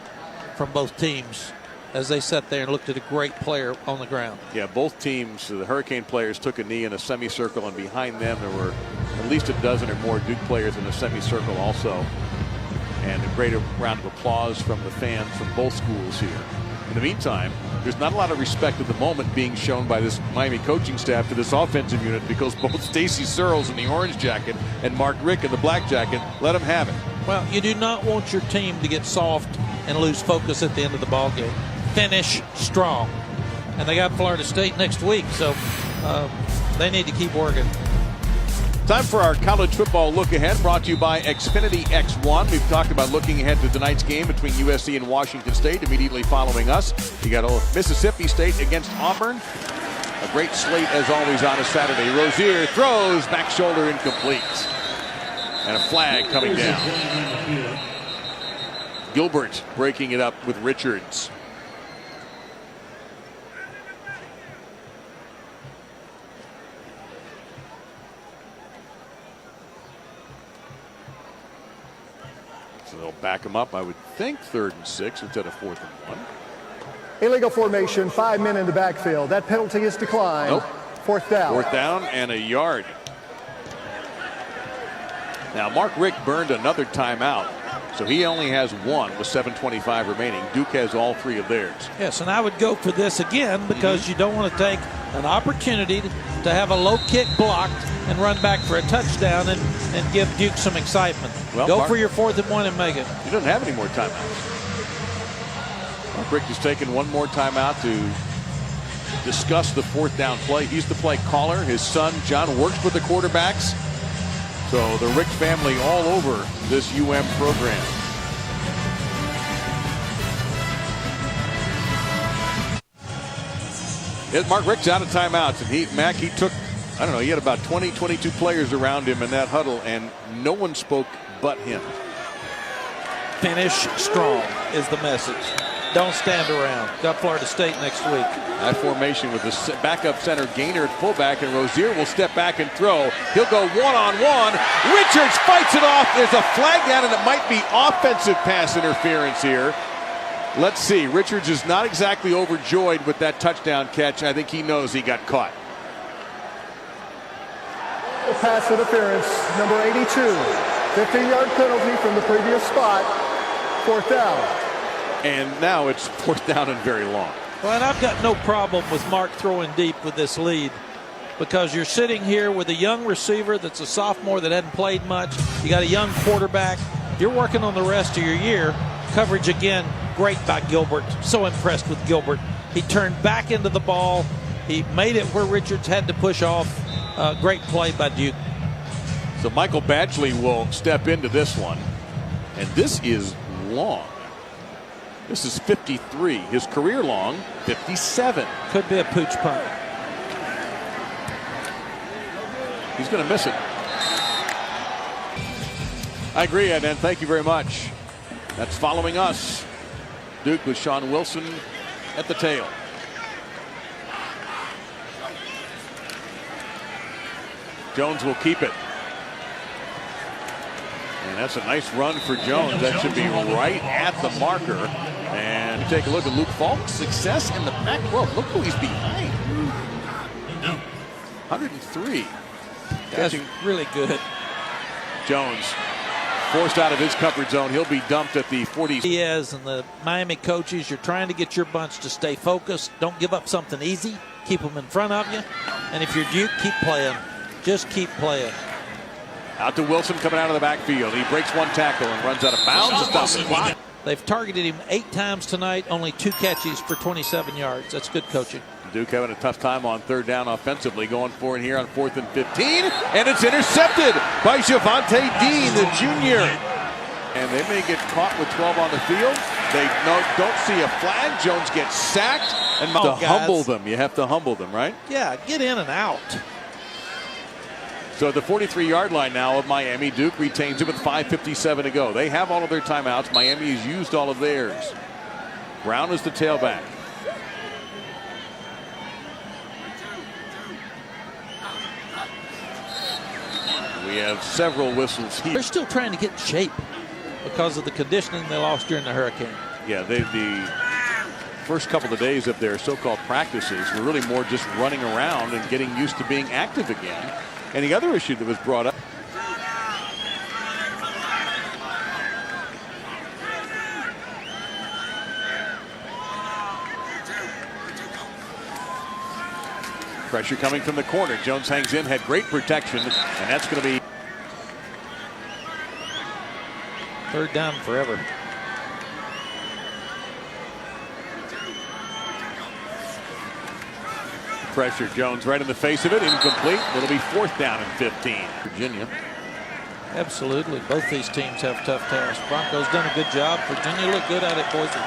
from both teams as they sat there and looked at a great player on the ground. Yeah, both teams, the Hurricane players took a knee in a semicircle, and behind them there were at least a dozen or more Duke players in a semicircle also. And a great round of applause from the fans from both schools here. In the meantime, there's not a lot of respect at the moment being shown by this Miami coaching staff to this offensive unit because both Stacy Searles in the orange jacket and Mark Richt in the black jacket let them have it. Well, you do not want your team to get soft and lose focus at the end of the ball game. Finish strong. And they got Florida State next week, so they need to keep working. Time for our college football look ahead, brought to you by Xfinity X1. We've talked about looking ahead to tonight's game between USC and Washington State. Immediately following us, you got Mississippi State against Auburn. A great slate as always on a Saturday. Rozier throws, back shoulder incomplete. And a flag coming down. Gilbert breaking it up with Richards. So they'll back him up, I would think, 3rd and 6 instead of 4th and 1. Illegal formation, 5 men in the backfield. That penalty is declined. Nope. 4th down. 4th down and a yard. Now, Mark Richt burned another timeout, so he only has one with 7:25 remaining. Duke has all 3 of theirs. Yes, and I would go for this again because you don't want to take an opportunity to have a low kick blocked and run back for a touchdown and give Duke some excitement. Well, go for your 4th and 1 and make it. He doesn't have any more timeouts. Mark Richt has taken one more timeout to discuss the 4th down play. He's the play caller. His son, John, works with the quarterbacks. So the Richt family all over this UM program. Mark Richt's out of timeouts, and he took, I don't know, he had about 20, 22 players around him in that huddle, and no one spoke but him. Finish strong is the message. Don't stand around. Got Florida State next week. That formation with the backup center Gaynor at fullback, and Rozier will step back and throw. He'll go one-on-one. Richards fights it off. There's a flag down, and it might be offensive pass interference here. Let's see. Richards is not exactly overjoyed with that touchdown catch. I think he knows he got caught. Pass interference, number 82. 15-yard penalty from the previous spot. 4th down. And now it's 4th down and very long. Well, and I've got no problem with Mark throwing deep with this lead because you're sitting here with a young receiver that's a sophomore that hadn't played much. You got a young quarterback. You're working on the rest of your year. Coverage again, great by Gilbert. So impressed with Gilbert. He turned back into the ball. He made it where Richards had to push off. Great play by Duke. So Michael Badgley will step into this one. And this is long. This is 53. His career long, 57. Could be a pooch punt. He's going to miss it. I agree, Ednan. Thank you very much. That's Following Us. Duke with Sean Wilson at the tail. Jones will keep it. And that's a nice run for Jones. That should be right at the marker. And take a look at Luke Falk's success in the Pac-12. Look who he's behind. 103. That's really good. Jones forced out of his comfort zone. He'll be dumped at the 40. Diaz and the Miami coaches, you're trying to get your bunch to stay focused. Don't give up something easy. Keep them in front of you. And if you're Duke, keep playing. Just keep playing. Out to Wilson coming out of the backfield. He breaks one tackle and runs out of bounds to stop the clock. They've targeted him 8 times tonight, only 2 catches for 27 yards. That's good coaching. Duke having a tough time on third down offensively, going for it here on 4th and 15, and it's intercepted by Javonte Dean, the junior. And they may get caught with 12 on the field. They don't see a flag. Jones gets sacked, and to humble them. You have to humble them, right? Yeah, get in and out. So the 43-yard line now of Miami. Duke retains it with 5:57 to go. They have all of their timeouts. Miami has used all of theirs. Brown is the tailback. We have several whistles here. They're still trying to get in shape because of the conditioning they lost during the hurricane. Yeah, the first couple of days of their so-called practices were really more just running around and getting used to being active again. And the other issue that was brought up. Pressure coming from the corner. Jones hangs in, had great protection, and that's going to be third down forever. Pressure. Jones right in the face of it. Incomplete. It'll be 4th down and 15. Virginia. Absolutely. Both these teams have tough tasks. Broncos done a good job. Virginia looked good at it, Boise.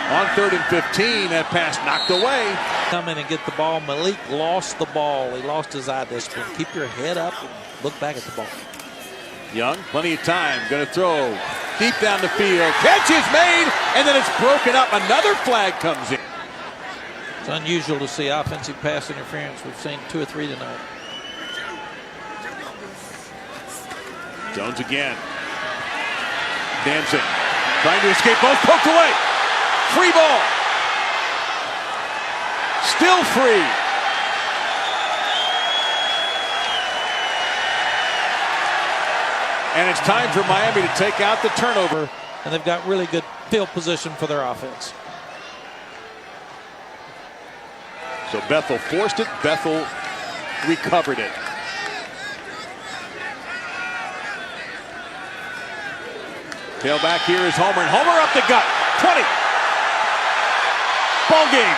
On 3rd and 15, that pass knocked away. Come in and get the ball. Malik lost the ball. He lost his eye discipline. Keep your head up and look back at the ball. Young, plenty of time. Going to throw deep down the field. Catch is made, and then it's broken up. Another flag comes in. It's unusual to see offensive pass interference. We've seen 2 or 3 tonight. Jones again. Dancing. Trying to escape. Both poked away. Free ball. Still free. And it's time for Miami to take out the turnover. And they've got really good field position for their offense. So Bethel forced it. Bethel recovered it. Tailback here is Homer. And Homer up the gut. 20. Ball game.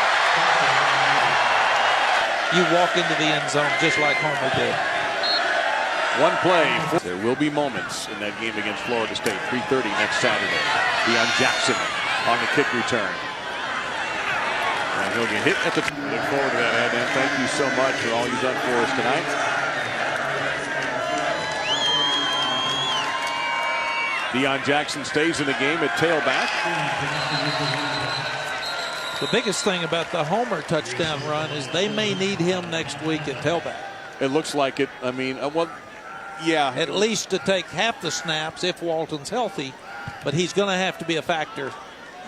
You walk into the end zone just like Homer did. One play. There will be moments in that game against Florida State. 3:30 next Saturday. Deion Jackson on the kick return. And he'll get hit at the. Look forward to that, Ednan. Thank you so much for all you've done for us tonight. Deion Jackson stays in the game at tailback. The biggest thing about the Homer touchdown run is they may need him next week at tailback. It looks like it. I mean, well, yeah. At least to take half the snaps if Walton's healthy, but he's going to have to be a factor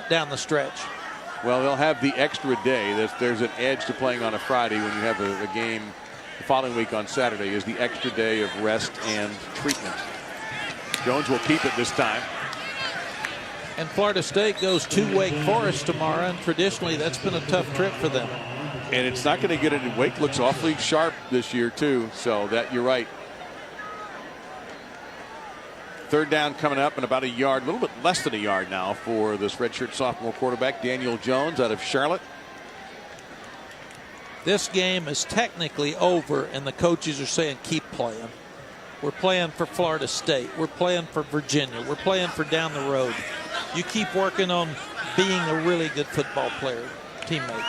down the stretch. Well, they'll have the extra day. There's an edge to playing on a Friday when you have a game the following week on Saturday is the extra day of rest and treatment. Jones will keep it this time. And Florida State goes to Wake Forest tomorrow, and traditionally that's been a tough trip for them. And it's not going to get any. Wake looks awfully sharp this year too, so that you're right. Third down coming up and about a yard, a little bit less than a yard now for this redshirt sophomore quarterback Daniel Jones out of Charlotte. This game is technically over, and the coaches are saying keep playing. We're playing for Florida State. We're playing for Virginia. We're playing for down the road. You keep working on being a really good football player, teammate.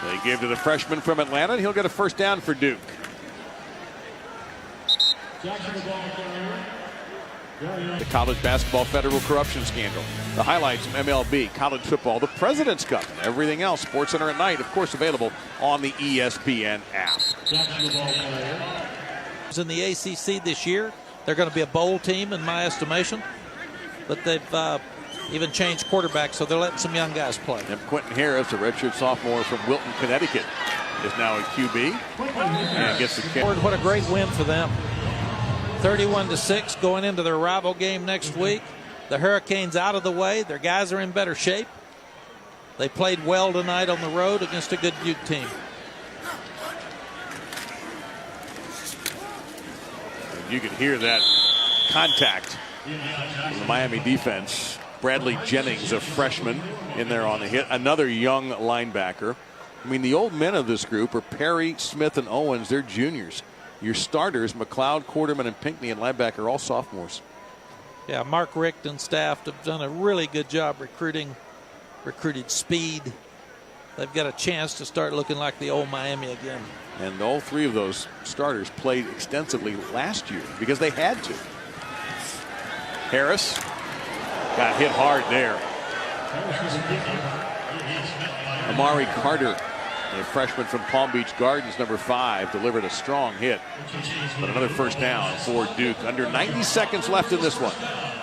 They give to the freshman from Atlanta, and he'll get a first down for Duke. The college basketball federal corruption scandal. The highlights from MLB, college football, the President's Cup, and everything else. SportsCenter at night, of course, available on the ESPN app. In the ACC this year, they're going to be a bowl team in my estimation, but they've even changed quarterbacks, so they're letting some young guys play. And Quentin Harris, a redshirt sophomore from Wilton, Connecticut, is now a QB and gets the kick. What a great win for them. 31-6 going into their rival game next week. The Hurricanes out of the way. Their guys are in better shape. They played well tonight on the road against a good Duke team. You can hear that contact from the Miami defense. Bradley Jennings, a freshman, in there on the hit. Another young linebacker. I mean, the old men of this group are Perry, Smith, and Owens. They're juniors. Your starters, McLeod, Quarterman, and Pinckney, and linebacker, are all sophomores. Yeah, Mark Richt and staff have done a really good job recruited speed. They've got a chance to start looking like the old Miami again. And all three of those starters played extensively last year because they had to. Harris got hit hard there. Amari Carter, a freshman from Palm Beach Gardens, number 5, delivered a strong hit. But another first down for Duke. Under 90 seconds left in this one.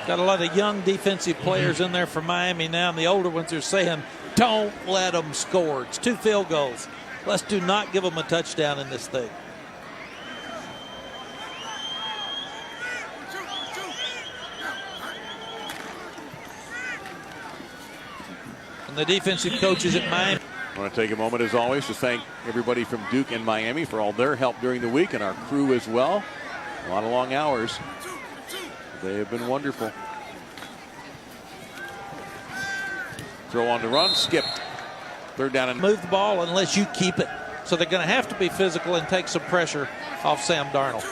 Got a lot of young defensive players in there for Miami now, and the older ones are saying, don't let them score. It's 2 field goals. Let's do not give them a touchdown in this thing. And the defensive coaches at Miami. I want to take a moment, as always, to thank everybody from Duke and Miami for all their help during the week, and our crew as well. A lot of long hours. They have been wonderful. Throw on the run, skipped. Third down and move the ball unless you keep it. So they're going to have to be physical and take some pressure off Sam Darnold.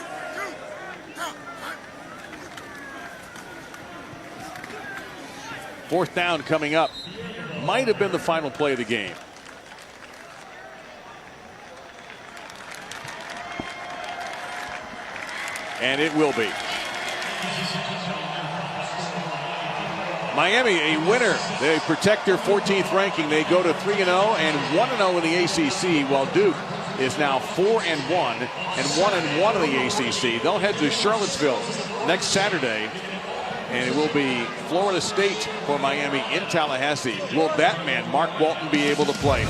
Fourth down coming up. Might have been the final play of the game. And it will be. Miami, a winner. They protect their 14th ranking. They go to 3-0 and 1-0 in the ACC, while Duke is now 4-1 and 1-1 in the ACC. They'll head to Charlottesville next Saturday, and it will be Florida State for Miami in Tallahassee. Will that man, Mark Walton, be able to play?